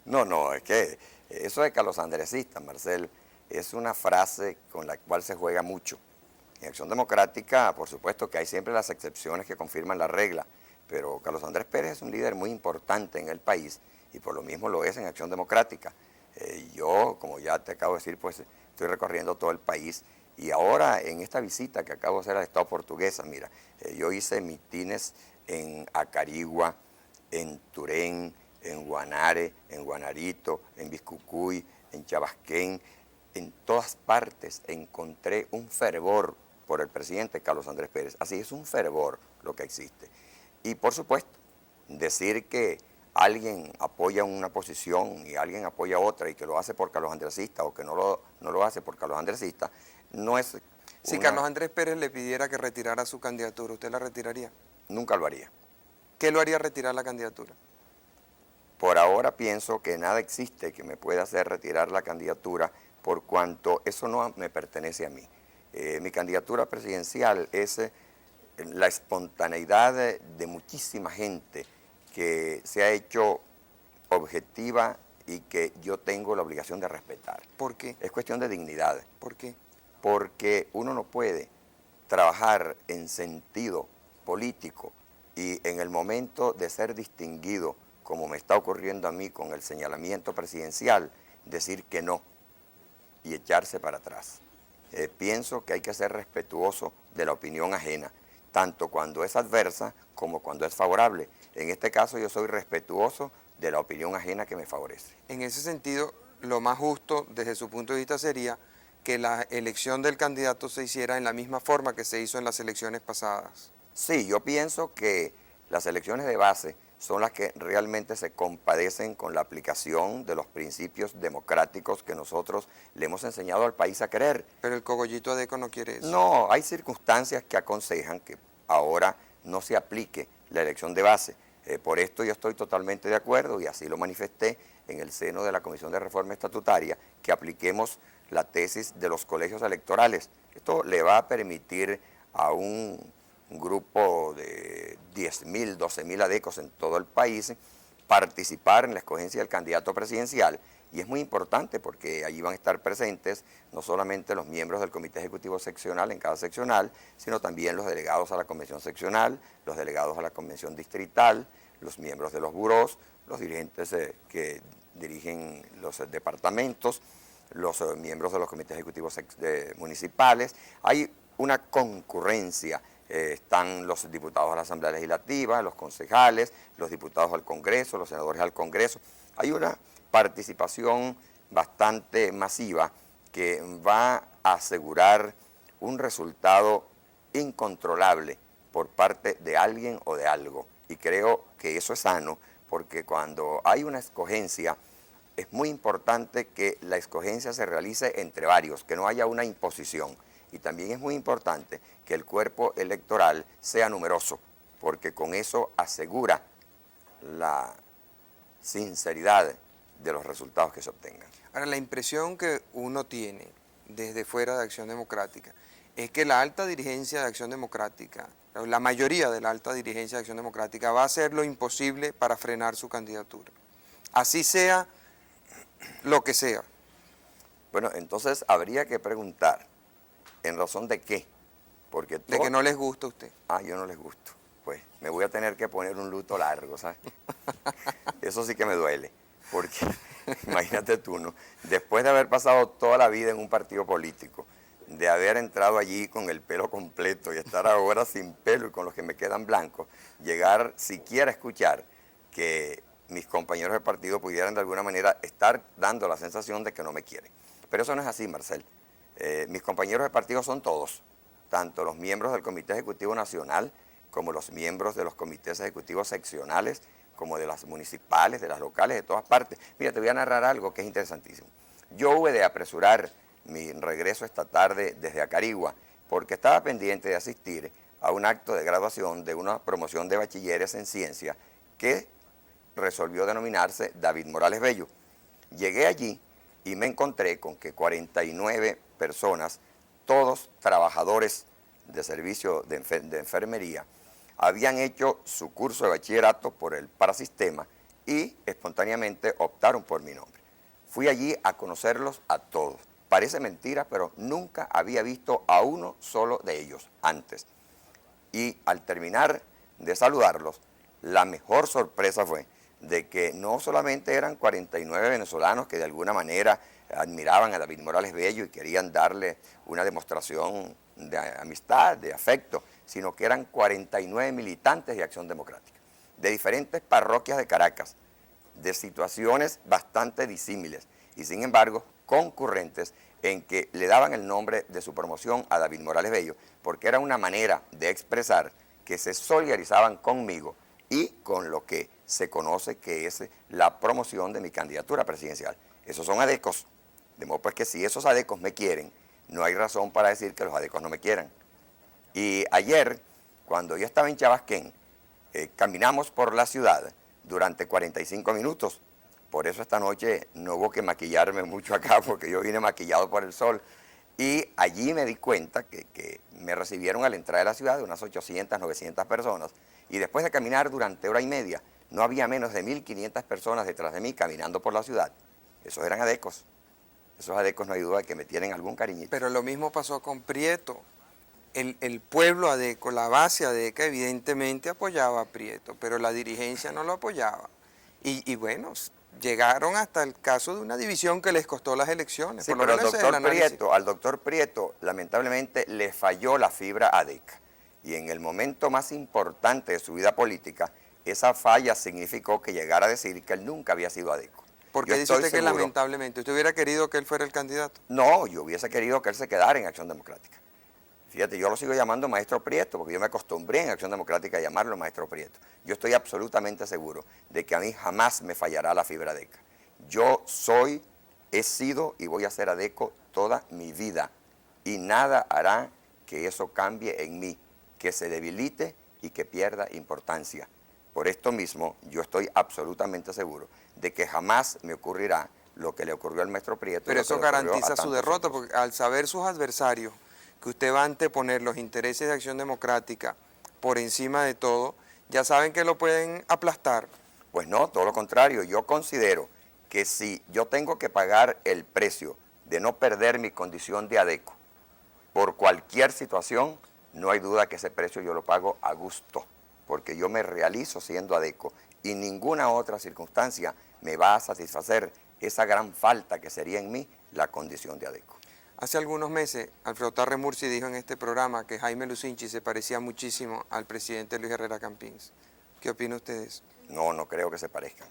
[SPEAKER 4] no. No, es que eso de Carlos Andresistas, Marcel, es una frase con la cual se juega mucho. En Acción Democrática, por supuesto que hay siempre las excepciones que confirman la regla, pero Carlos Andrés Pérez es un líder muy importante en el país y por lo mismo lo es en Acción Democrática. Yo, como ya te acabo de decir, pues estoy recorriendo todo el país, y ahora en esta visita que acabo de hacer al Estado Portuguesa, mira, yo hice mitines en Acarigua, en Turén, en Guanare, en Guanarito, en Biscucuy, en Chabasquén, en todas partes encontré un fervor por el presidente Carlos Andrés Pérez. Así es un fervor lo que existe. Y por supuesto, decir que alguien apoya una posición y alguien apoya otra y que lo hace por Carlos Andresista o que no lo hace por Carlos Andresista, no es...
[SPEAKER 5] Si Carlos Andrés Pérez le pidiera que retirara su candidatura, ¿usted la retiraría?
[SPEAKER 4] Nunca lo haría.
[SPEAKER 5] ¿Qué lo haría retirar la candidatura?
[SPEAKER 4] Por ahora pienso que nada existe que me pueda hacer retirar la candidatura por cuanto eso no me pertenece a mí. Mi candidatura presidencial es la espontaneidad de muchísima gente que se ha hecho objetiva y que yo tengo la obligación de respetar.
[SPEAKER 5] ¿Por qué?
[SPEAKER 4] Es cuestión de dignidad.
[SPEAKER 5] ¿Por qué?
[SPEAKER 4] Porque uno no puede trabajar en sentido político y en el momento de ser distinguido, como me está ocurriendo a mí con el señalamiento presidencial, decir que no y echarse para atrás. Pienso que hay que ser respetuoso de la opinión ajena, tanto cuando es adversa como cuando es favorable. En este caso yo soy respetuoso de la opinión ajena que me favorece.
[SPEAKER 5] En ese sentido, lo más justo desde su punto de vista sería que la elección del candidato se hiciera en la misma forma que se hizo en las elecciones pasadas.
[SPEAKER 4] Sí, yo pienso que las elecciones de base son las que realmente se compadecen con la aplicación de los principios democráticos que nosotros le hemos enseñado al país a querer.
[SPEAKER 5] Pero el cogollito adeco no quiere eso.
[SPEAKER 4] No, hay circunstancias que aconsejan que ahora no se aplique la elección de base. Por esto yo estoy totalmente de acuerdo y así lo manifesté en el seno de la Comisión de Reforma Estatutaria, que apliquemos la tesis de los colegios electorales. Esto le va a permitir a un grupo de 10.000, 12.000 adecos en todo el país participar en la escogencia del candidato presidencial. Y es muy importante porque allí van a estar presentes no solamente los miembros del Comité Ejecutivo Seccional en cada seccional, sino también los delegados a la Convención Seccional, los delegados a la Convención Distrital, los miembros de los burós, los dirigentes que dirigen los departamentos, los miembros de los comités ejecutivos municipales. Hay una concurrencia. Están los diputados a la Asamblea Legislativa, los concejales, los diputados al Congreso, los senadores al Congreso. Hay una participación bastante masiva que va a asegurar un resultado incontrolable por parte de alguien o de algo. Y creo que eso es sano porque cuando hay una escogencia es muy importante que la escogencia se realice entre varios, que no haya una imposición. Y también es muy importante que el cuerpo electoral sea numeroso, porque con eso asegura la sinceridad de los resultados que se obtengan.
[SPEAKER 5] Ahora, la impresión que uno tiene desde fuera de Acción Democrática es que la alta dirigencia de Acción Democrática, la mayoría de la alta dirigencia de Acción Democrática va a hacer lo imposible para frenar su candidatura. Así sea lo que sea.
[SPEAKER 4] Bueno, entonces habría que preguntar, ¿en razón de qué? Porque
[SPEAKER 5] de que no les gusta a usted.
[SPEAKER 4] Ah, yo no les gusto. Pues me voy a tener que poner un luto largo, ¿sabes? Eso sí que me duele, porque imagínate tú, ¿no? Después de haber pasado toda la vida en un partido político, de haber entrado allí con el pelo completo y estar ahora sin pelo y con los que me quedan blancos, llegar siquiera a escuchar que mis compañeros de partido pudieran de alguna manera estar dando la sensación de que no me quieren. Pero eso no es así, Marcel. Mis compañeros de partido son todos, tanto los miembros del Comité Ejecutivo Nacional como los miembros de los comités ejecutivos seccionales, como de las municipales, de las locales, de todas partes. Mira, te voy a narrar algo que es interesantísimo. Yo hube de apresurar mi regreso esta tarde desde Acarigua, porque estaba pendiente de asistir a un acto de graduación de una promoción de bachilleres en ciencia que resolvió denominarse David Morales Bello. Llegué allí y me encontré con que 49 personas, todos trabajadores de servicio de enfermería, habían hecho su curso de bachillerato por el parasistema y espontáneamente optaron por mi nombre. Fui allí a conocerlos a todos. Parece mentira, pero nunca había visto a uno solo de ellos antes. Y al terminar de saludarlos, la mejor sorpresa fue de que no solamente eran 49 venezolanos que de alguna manera admiraban a David Morales Bello y querían darle una demostración de amistad, de afecto, sino que eran 49 militantes de Acción Democrática, de diferentes parroquias de Caracas, de situaciones bastante disímiles, y sin embargo concurrentes en que le daban el nombre de su promoción a David Morales Bello, porque era una manera de expresar que se solidarizaban conmigo y con lo que se conoce que es la promoción de mi candidatura presidencial. Esos son adecos, de modo pues que si esos adecos me quieren, no hay razón para decir que los adecos no me quieran. Y ayer, cuando yo estaba en Chabasquén, caminamos por la ciudad durante 45 minutos. Por eso esta noche no hubo que maquillarme mucho acá, porque yo vine maquillado por el sol. Y allí me di cuenta que me recibieron a la entrada de la ciudad de unas 800, 900 personas. Y después de caminar durante hora y media, no había menos de 1.500 personas detrás de mí caminando por la ciudad. Esos eran adecos. Esos adecos no hay duda de que me tienen algún cariñito.
[SPEAKER 5] Pero lo mismo pasó con Prieto. El pueblo adeco, la base adeca, evidentemente apoyaba a Prieto, pero la dirigencia no lo apoyaba. Y bueno, llegaron hasta el caso de una división que les costó las elecciones.
[SPEAKER 4] Sí,
[SPEAKER 5] por lo
[SPEAKER 4] pero
[SPEAKER 5] menos ese es el análisis.
[SPEAKER 4] al doctor Prieto, lamentablemente, le falló la fibra adeca. Y en el momento más importante de su vida política, esa falla significó que llegara a decir que él nunca había sido adeco.
[SPEAKER 5] ¿Por qué
[SPEAKER 4] Yo
[SPEAKER 5] dice
[SPEAKER 4] estoy
[SPEAKER 5] usted que
[SPEAKER 4] seguro-
[SPEAKER 5] lamentablemente? ¿Usted hubiera querido que él fuera el candidato?
[SPEAKER 4] No, yo hubiese querido que él se quedara en Acción Democrática. Fíjate, yo lo sigo llamando Maestro Prieto, porque yo me acostumbré en Acción Democrática a llamarlo Maestro Prieto. Yo estoy absolutamente seguro de que a mí jamás me fallará la fibra adeca. Yo soy, he sido y voy a ser adeco toda mi vida. Y nada hará que eso cambie en mí, que se debilite y que pierda importancia. Por esto mismo, yo estoy absolutamente seguro de que jamás me ocurrirá lo que le ocurrió al Maestro Prieto.
[SPEAKER 5] Pero
[SPEAKER 4] lo que
[SPEAKER 5] eso
[SPEAKER 4] le ocurrió a
[SPEAKER 5] garantiza su
[SPEAKER 4] tantos
[SPEAKER 5] derrota,
[SPEAKER 4] otros.
[SPEAKER 5] porque al saber sus adversarios que usted va a anteponer los intereses de Acción Democrática por encima de todo, ya saben que lo pueden aplastar.
[SPEAKER 4] Pues no, todo lo contrario. Yo considero que si yo tengo que pagar el precio de no perder mi condición de adeco por cualquier situación, no hay duda que ese precio yo lo pago a gusto, porque yo me realizo siendo adeco y ninguna otra circunstancia me va a satisfacer esa gran falta que sería en mí la condición de adeco.
[SPEAKER 5] Hace algunos meses, Alfredo Tarre Murci dijo en este programa que Jaime Lucinchi se parecía muchísimo al presidente Luis Herrera Campins. ¿Qué opina usted de eso?
[SPEAKER 4] No, no creo que se parezcan.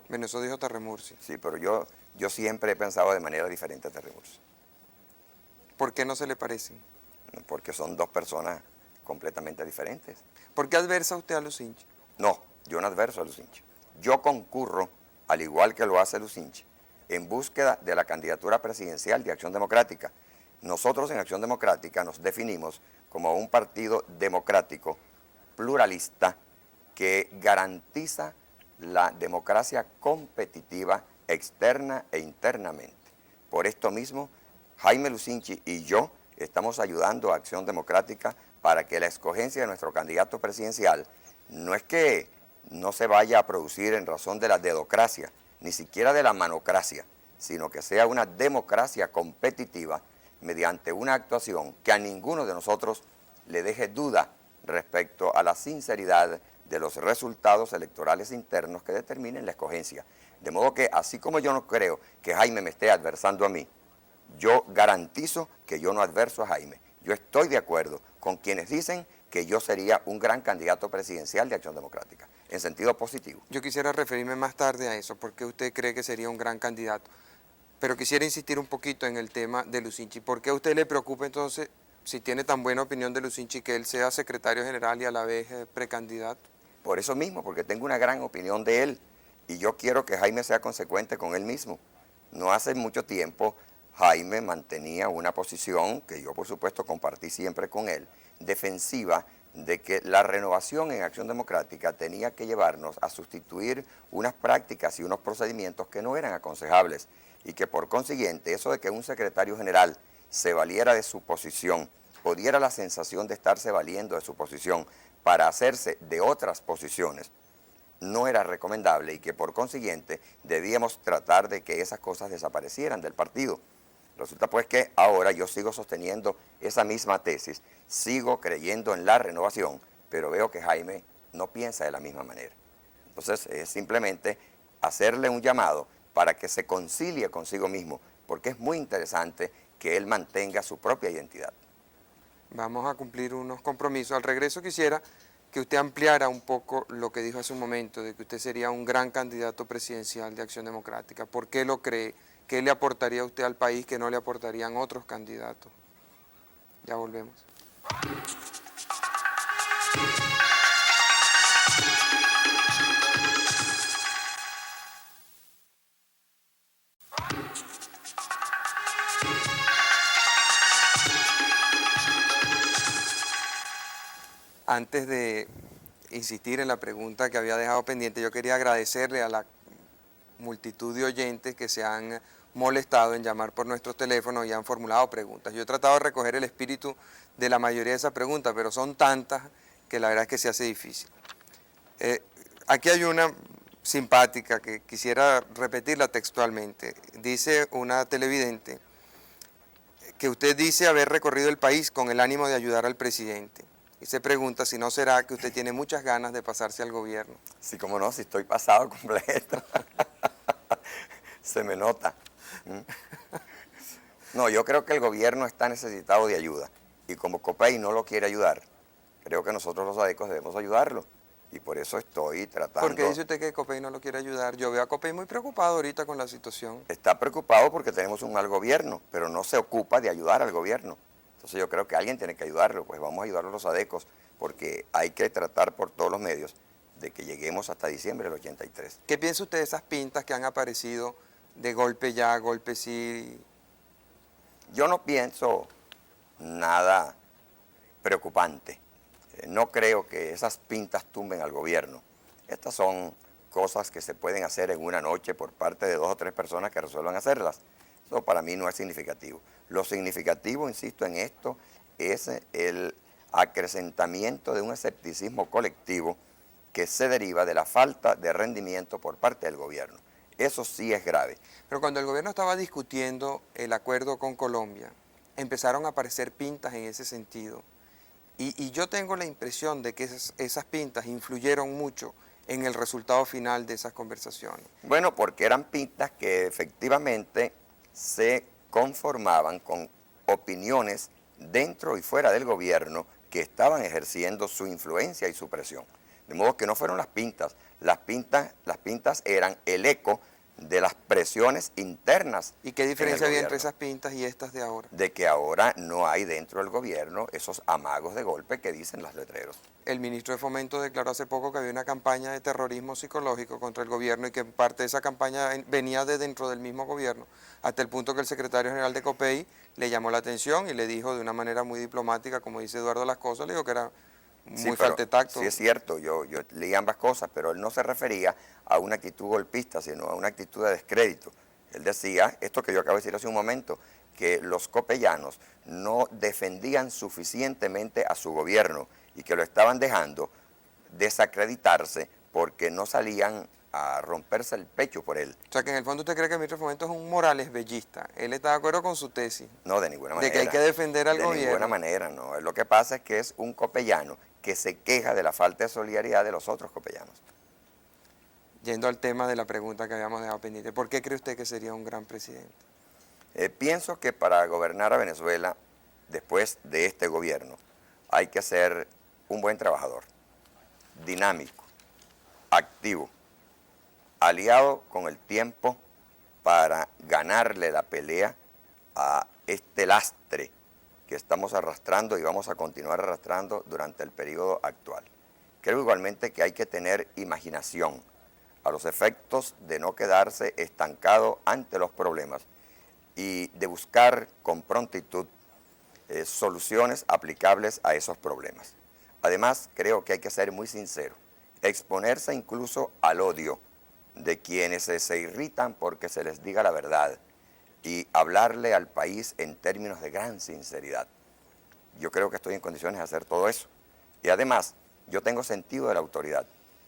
[SPEAKER 5] Bueno, eso dijo Tarre Murci.
[SPEAKER 4] Sí, pero yo siempre he pensado de manera diferente a Terry Murci,
[SPEAKER 5] ¿Por qué no se le parecen?
[SPEAKER 4] porque son dos personas completamente diferentes.
[SPEAKER 5] ¿Por qué adversa usted a Lucinchi?
[SPEAKER 4] No, yo no adverso a Lucinchi. Yo concurro, al igual que lo hace Lucinchi, en búsqueda de la candidatura presidencial de Acción Democrática. Nosotros en Acción Democrática nos definimos como un partido democrático, pluralista, que garantiza la democracia competitiva externa e internamente. Por esto mismo, Jaime Lucinchi y yo estamos ayudando a Acción Democrática para que la escogencia de nuestro candidato presidencial no es que no se vaya a producir en razón de la dedocracia, ni siquiera de la manocracia, sino que sea una democracia competitiva mediante una actuación que a ninguno de nosotros le deje duda respecto a la sinceridad de los resultados electorales internos que determinen la escogencia. De modo que, así como yo no creo que Jaime me esté adversando a mí, yo garantizo que yo no adverso a Jaime. Yo estoy de acuerdo con quienes dicen que yo sería un gran candidato presidencial de Acción Democrática, en sentido positivo.
[SPEAKER 5] Yo quisiera referirme más tarde a eso, porque usted cree que sería un gran candidato. Pero quisiera insistir un poquito en el tema de Lucinchi. ¿Por qué a usted le preocupa entonces, si tiene tan buena opinión de Lucinchi, que él sea secretario general y a la vez precandidato?
[SPEAKER 4] Por eso mismo, porque tengo una gran opinión de él y yo quiero que Jaime sea consecuente con él mismo. No hace mucho tiempo Jaime mantenía una posición, que yo por supuesto compartí siempre con él, defensiva de que la renovación en Acción Democrática tenía que llevarnos a sustituir unas prácticas y unos procedimientos que no eran aconsejables y que por consiguiente eso de que un secretario general se valiera de su posición o diera la sensación de estarse valiendo de su posición para hacerse de otras posiciones, no era recomendable y que por consiguiente debíamos tratar de que esas cosas desaparecieran del partido. Resulta pues que ahora yo sigo sosteniendo esa misma tesis, sigo creyendo en la renovación, pero veo que Jaime no piensa de la misma manera. Entonces es simplemente hacerle un llamado para que se concilie consigo mismo, porque es muy interesante que él mantenga su propia identidad.
[SPEAKER 5] Vamos a cumplir unos compromisos. Al regreso quisiera que usted ampliara un poco lo que dijo hace un momento, de que usted sería un gran candidato presidencial de Acción Democrática. ¿Por qué lo cree? ¿qué le aportaría usted al país que no le aportarían otros candidatos? Ya volvemos. Antes de insistir en la pregunta que había dejado pendiente, yo quería agradecerle a la multitud de oyentes que se han molestado en llamar por nuestros teléfonos y han formulado preguntas. Yo he tratado de recoger el espíritu de la mayoría de esas preguntas, pero son tantas que la verdad es que se hace difícil. Aquí hay una simpática que quisiera repetirla textualmente. Dice una televidente que usted dice haber recorrido el país con el ánimo de ayudar al presidente. Y se pregunta si no será que usted tiene muchas ganas de pasarse al gobierno.
[SPEAKER 4] Sí, cómo no, si estoy pasado completo. Se me nota. No, yo creo que el gobierno está necesitado de ayuda. Y como COPEI no lo quiere ayudar, creo que nosotros los ADECOS debemos ayudarlo. Y por eso estoy tratando...
[SPEAKER 5] ¿Por qué dice usted que COPEI no lo quiere ayudar? Yo veo a COPEI muy preocupado ahorita con la situación.
[SPEAKER 4] Está preocupado porque tenemos un mal gobierno, pero no se ocupa de ayudar al gobierno. Entonces yo creo que alguien tiene que ayudarlo, pues vamos a ayudarlo los ADECOS, porque hay que tratar por todos los medios de que lleguemos hasta diciembre del 83.
[SPEAKER 5] ¿Qué piensa usted de esas pintas que han aparecido de golpe ya, golpe sí?
[SPEAKER 4] Yo no pienso nada preocupante. No creo que esas pintas tumben al gobierno. Estas son cosas que se pueden hacer en una noche por parte de 2 o 3 personas que resuelvan hacerlas. Eso para mí no es significativo. Lo significativo, insisto en esto, es el acrecentamiento de un escepticismo colectivo que se deriva de la falta de rendimiento por parte del gobierno. Eso sí es grave.
[SPEAKER 5] Pero cuando el gobierno estaba discutiendo el acuerdo con Colombia, empezaron a aparecer pintas en ese sentido. Y yo tengo la impresión de que esas pintas influyeron mucho en el resultado final de esas conversaciones.
[SPEAKER 4] Bueno, porque eran pintas que efectivamente se conformaban con opiniones dentro y fuera del gobierno que estaban ejerciendo su influencia y su presión. De modo que no fueron las pintas eran el eco de las presiones internas.
[SPEAKER 5] ¿Y qué diferencia había entre
[SPEAKER 4] gobierno.
[SPEAKER 5] esas pintas y estas de ahora?
[SPEAKER 4] De que ahora no hay dentro del gobierno esos amagos de golpe que dicen los letreros.
[SPEAKER 5] El ministro de Fomento declaró hace poco que había una campaña de terrorismo psicológico contra el gobierno y que parte de esa campaña venía de dentro del mismo gobierno, hasta el punto que el secretario general de COPEI le llamó la atención y le dijo de una manera muy diplomática, como dice Eduardo Las Cosas, le dijo que era muy falta de tacto.
[SPEAKER 4] Sí es cierto, yo leí ambas cosas, pero él no se refería a una actitud golpista, sino a una actitud de descrédito. Él decía, esto que yo acabo de decir hace un momento, que los copellanos no defendían suficientemente a su gobierno y que lo estaban dejando desacreditarse porque no salían a romperse el pecho por él.
[SPEAKER 5] O sea que en el fondo usted cree que el ministro de Fomento es un Morales bellista. Él está de acuerdo con su tesis.
[SPEAKER 4] No, de ninguna manera.
[SPEAKER 5] De que hay que defender al gobierno.
[SPEAKER 4] De ninguna manera, no. Lo que pasa es que es un copellano que se queja de la falta de solidaridad de los otros copellanos.
[SPEAKER 5] Yendo al tema de la pregunta que habíamos dejado pendiente, ¿por qué cree usted que sería un gran presidente?
[SPEAKER 4] Pienso que para gobernar a Venezuela, después de este gobierno, hay que ser un buen trabajador, dinámico, activo, aliado con el tiempo para ganarle la pelea a este lastre que estamos arrastrando y vamos a continuar arrastrando durante el periodo actual. Creo igualmente que hay que tener imaginación a los efectos de no quedarse estancado ante los problemas y de buscar con prontitud soluciones aplicables a esos problemas. Además, creo que hay que ser muy sincero, exponerse incluso al odio de quienes se irritan porque se les diga la verdad y hablarle al país en términos de gran sinceridad. Yo creo que estoy en condiciones de hacer todo eso. Y además, yo tengo sentido de la autoridad.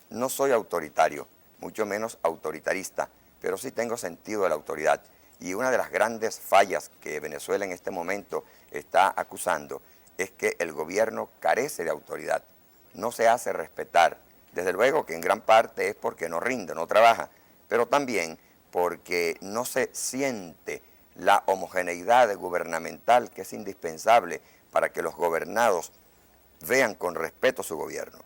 [SPEAKER 4] No soy autoritario, mucho menos autoritarista, pero sí tengo sentido de la autoridad. Y una de las grandes fallas que Venezuela en este momento está acusando es que el gobierno carece de autoridad, no se hace respetar. Desde luego que en gran parte es porque no rinde, no trabaja, pero también porque no se siente la homogeneidad gubernamental que es indispensable para que los gobernados vean con respeto su gobierno.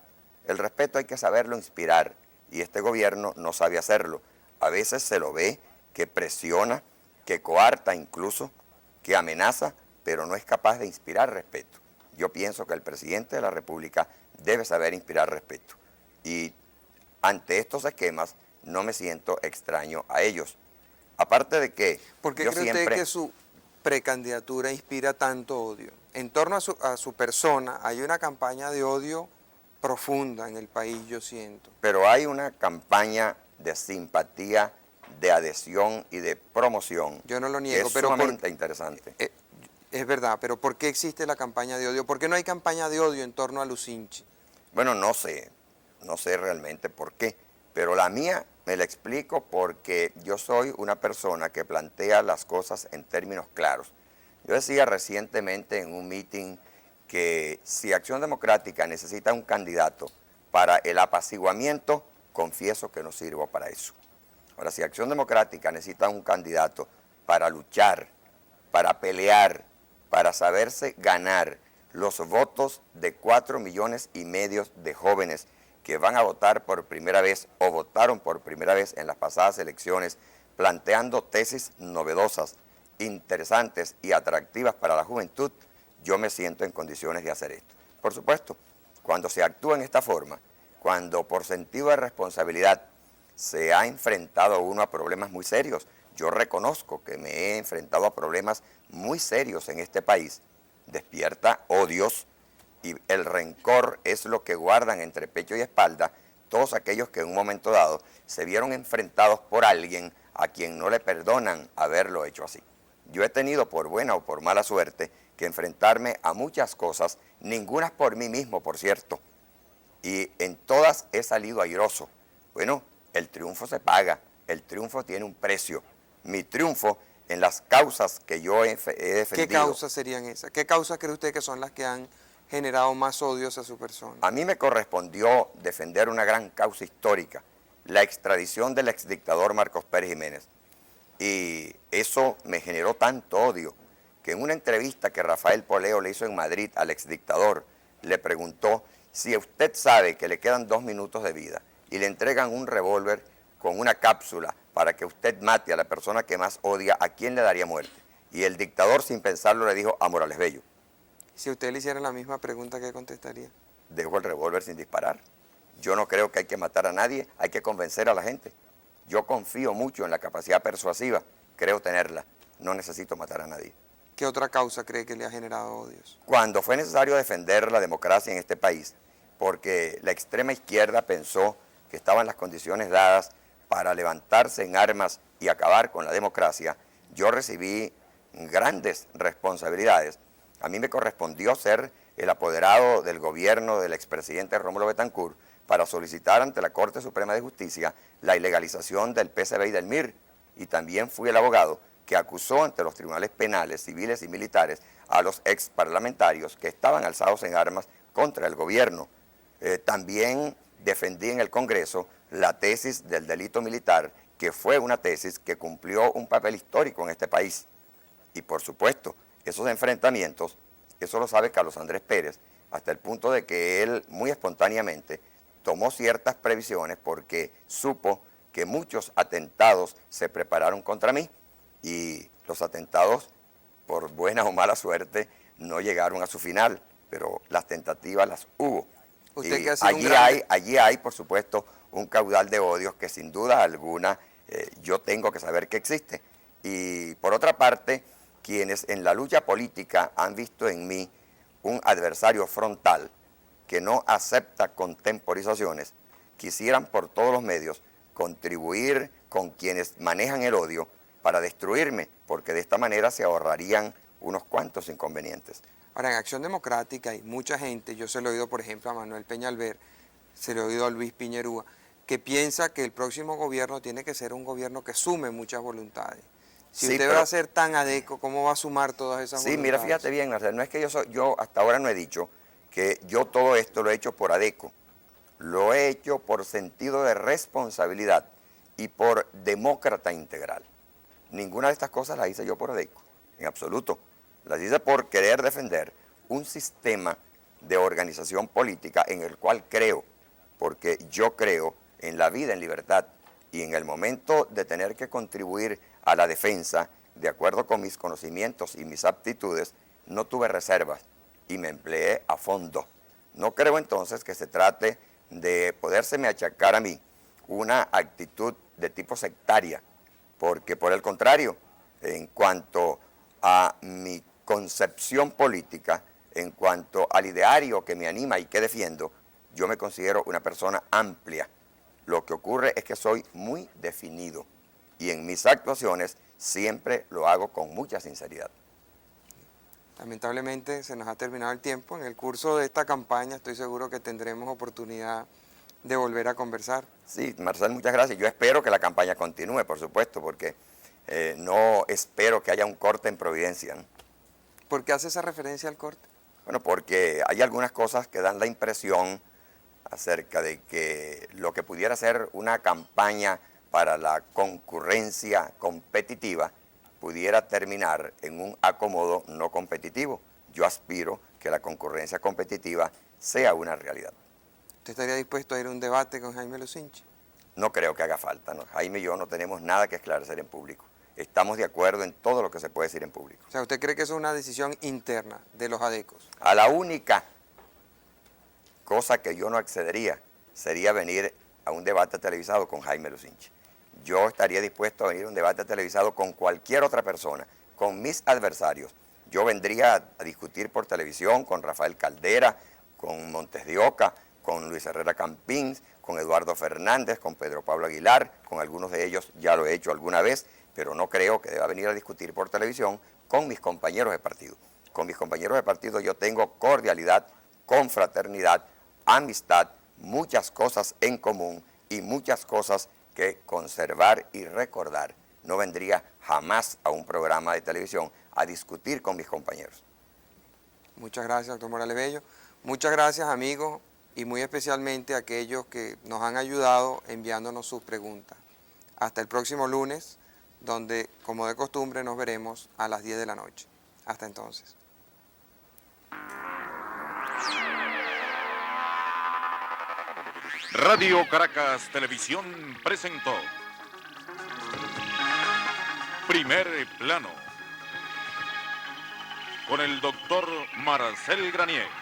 [SPEAKER 4] El respeto hay que saberlo inspirar y este gobierno no sabe hacerlo. A veces se lo ve que presiona que coarta incluso, que amenaza, pero no es capaz de inspirar respeto. Yo pienso que el presidente de la República debe saber inspirar respeto. Y ante estos esquemas no me siento extraño a ellos. Aparte de que
[SPEAKER 5] ¿Por qué
[SPEAKER 4] yo
[SPEAKER 5] cree usted que su precandidatura inspira tanto odio? En torno a su persona hay una campaña de odio profunda en el país, yo siento.
[SPEAKER 4] Pero hay una campaña de simpatía, de adhesión y de promoción.
[SPEAKER 5] Yo no lo niego,
[SPEAKER 4] es
[SPEAKER 5] pero
[SPEAKER 4] sumamente interesante.
[SPEAKER 5] Es verdad, pero ¿por qué existe la campaña de odio? ¿Por qué no hay campaña de odio en torno a Lucinchi?
[SPEAKER 4] Bueno, no sé realmente por qué, pero la mía me la explico porque yo soy una persona que plantea las cosas en términos claros. Yo decía recientemente en un meeting que si Acción Democrática necesita un candidato para el apaciguamiento, confieso que no sirvo para eso. Ahora, si Acción Democrática necesita un candidato para luchar, para pelear, para saberse ganar los votos de 4,5 millones de jóvenes que van a votar por primera vez o votaron por primera vez en las pasadas elecciones, planteando tesis novedosas, interesantes y atractivas para la juventud, yo me siento en condiciones de hacer esto. Por supuesto, cuando se actúa en esta forma, cuando por sentido de responsabilidad se ha enfrentado uno a problemas muy serios, yo reconozco que me he enfrentado a problemas muy serios en este país, despierta odios y el rencor es lo que guardan entre pecho y espalda todos aquellos que en un momento dado se vieron enfrentados por alguien a quien no le perdonan haberlo hecho así. Yo he tenido por buena o por mala suerte que enfrentarme a muchas cosas, ninguna por mí mismo, por cierto, y en todas he salido airoso. Bueno, el triunfo se paga, el triunfo tiene un precio. Mi triunfo en las causas que yo he defendido.
[SPEAKER 5] ¿Qué causas serían esas? ¿Qué causas cree usted que son las que han generado más odios a su persona?
[SPEAKER 4] A mí me correspondió defender una gran causa histórica, la extradición del exdictador Marcos Pérez Jiménez. Y eso me generó tanto odio que en una entrevista que Rafael Poleo le hizo en Madrid al exdictador, le preguntó si usted sabe que le quedan 2 minutos de vida y le entregan un revólver con una cápsula para que usted mate a la persona que más odia, ¿a quién le daría muerte? Y el dictador, sin pensarlo, le dijo a Morales Bello.
[SPEAKER 5] Si usted le hiciera la misma pregunta, ¿qué contestaría?
[SPEAKER 4] Dejo el revólver sin disparar. Yo no creo que hay que matar a nadie, hay que convencer a la gente. Yo confío mucho en la capacidad persuasiva, creo tenerla, no necesito matar a nadie.
[SPEAKER 5] ¿Qué otra causa cree que le ha generado odios?
[SPEAKER 4] Cuando fue necesario defender la democracia en este país, porque la extrema izquierda pensó que estaban las condiciones dadas para levantarse en armas y acabar con la democracia, yo recibí grandes responsabilidades. A mí me correspondió ser el apoderado del gobierno del expresidente Rómulo Betancourt para solicitar ante la Corte Suprema de Justicia la ilegalización del PCB y del MIR. Y también fui el abogado que acusó ante los tribunales penales, civiles y militares a los ex parlamentarios que estaban alzados en armas contra el gobierno. También defendí en el Congreso la tesis del delito militar, que fue una tesis que cumplió un papel histórico en este país. Y por supuesto, esos enfrentamientos, eso lo sabe Carlos Andrés Pérez, hasta el punto de que él muy espontáneamente tomó ciertas previsiones porque supo que muchos atentados se prepararon contra mí y los atentados, por buena o mala suerte, no llegaron a su final, pero las tentativas las hubo.
[SPEAKER 5] Usted
[SPEAKER 4] Y
[SPEAKER 5] que ha sido
[SPEAKER 4] allí hay, por supuesto, un caudal de odios que sin duda alguna yo tengo que saber que existe. Y por otra parte, quienes en la lucha política han visto en mí un adversario frontal que no acepta contemporizaciones, quisieran por todos los medios contribuir con quienes manejan el odio para destruirme, porque de esta manera se ahorrarían unos cuantos inconvenientes.
[SPEAKER 5] Ahora, en Acción Democrática hay mucha gente, yo se lo he oído, por ejemplo, a Manuel Peñalver, se lo he oído a Luis Piñerúa, que piensa que el próximo gobierno tiene que ser un gobierno que sume muchas voluntades. Si
[SPEAKER 4] Sí,
[SPEAKER 5] usted
[SPEAKER 4] pero
[SPEAKER 5] va a ser tan adeco, ¿cómo va a sumar todas esas voluntades?
[SPEAKER 4] Sí, mira, fíjate bien, Marcelo, no es que yo hasta ahora no he dicho que yo todo esto lo he hecho por adeco, lo he hecho por sentido de responsabilidad y por demócrata integral. Ninguna de estas cosas las hice yo por adeco, en absoluto. Las hice por querer defender un sistema de organización política en el cual creo, porque yo creo en la vida en libertad y en el momento de tener que contribuir a la defensa, de acuerdo con mis conocimientos y mis aptitudes, no tuve reservas y me empleé a fondo. No creo entonces que se trate de podérseme achacar a mí una actitud de tipo sectaria, porque por el contrario, en cuanto a mi concepción política, en cuanto al ideario que me anima y que defiendo, yo me considero una persona amplia. Lo que ocurre es que soy muy definido y en mis actuaciones siempre lo hago con mucha sinceridad.
[SPEAKER 5] Lamentablemente se nos ha terminado el tiempo. En el curso de esta campaña estoy seguro que tendremos oportunidad de volver a conversar.
[SPEAKER 4] Sí, Marcel, muchas gracias. Yo espero que la campaña continúe, por supuesto, porque no espero que haya un corte en Providencia, ¿no?
[SPEAKER 5] ¿Por qué hace esa referencia al corte?
[SPEAKER 4] Bueno, porque hay algunas cosas que dan la impresión acerca de que lo que pudiera ser una campaña para la concurrencia competitiva pudiera terminar en un acomodo no competitivo. Yo aspiro que la concurrencia competitiva sea una realidad.
[SPEAKER 5] ¿Usted estaría dispuesto a ir a un debate con Jaime Lucinchi?
[SPEAKER 4] No creo que haga falta, ¿no? Jaime y yo no tenemos nada que esclarecer en público. Estamos de acuerdo en todo lo que se puede decir en público.
[SPEAKER 5] O sea, ¿usted cree que eso es una decisión interna de los ADECOS?
[SPEAKER 4] A la única cosa que yo no accedería sería venir a un debate televisado con Jaime Lucinchi. Yo estaría dispuesto a venir a un debate televisado con cualquier otra persona, con mis adversarios. Yo vendría a discutir por televisión con Rafael Caldera, con Montes de Oca, con Luis Herrera Campins, con Eduardo Fernández, con Pedro Pablo Aguilar, con algunos de ellos ya lo he hecho alguna vez, pero no creo que deba venir a discutir por televisión con mis compañeros de partido. Con mis compañeros de partido yo tengo cordialidad, confraternidad, amistad, muchas cosas en común y muchas cosas que conservar y recordar. No vendría jamás a un programa de televisión a discutir con mis compañeros.
[SPEAKER 5] Muchas gracias, doctor Morales Bello. Muchas gracias, amigos, y muy especialmente a aquellos que nos han ayudado enviándonos sus preguntas. Hasta el próximo lunes, donde, como de costumbre, nos veremos a las 10 de la noche. Hasta entonces.
[SPEAKER 1] Radio Caracas Televisión presentó Primer Plano con el doctor Marcel Granier.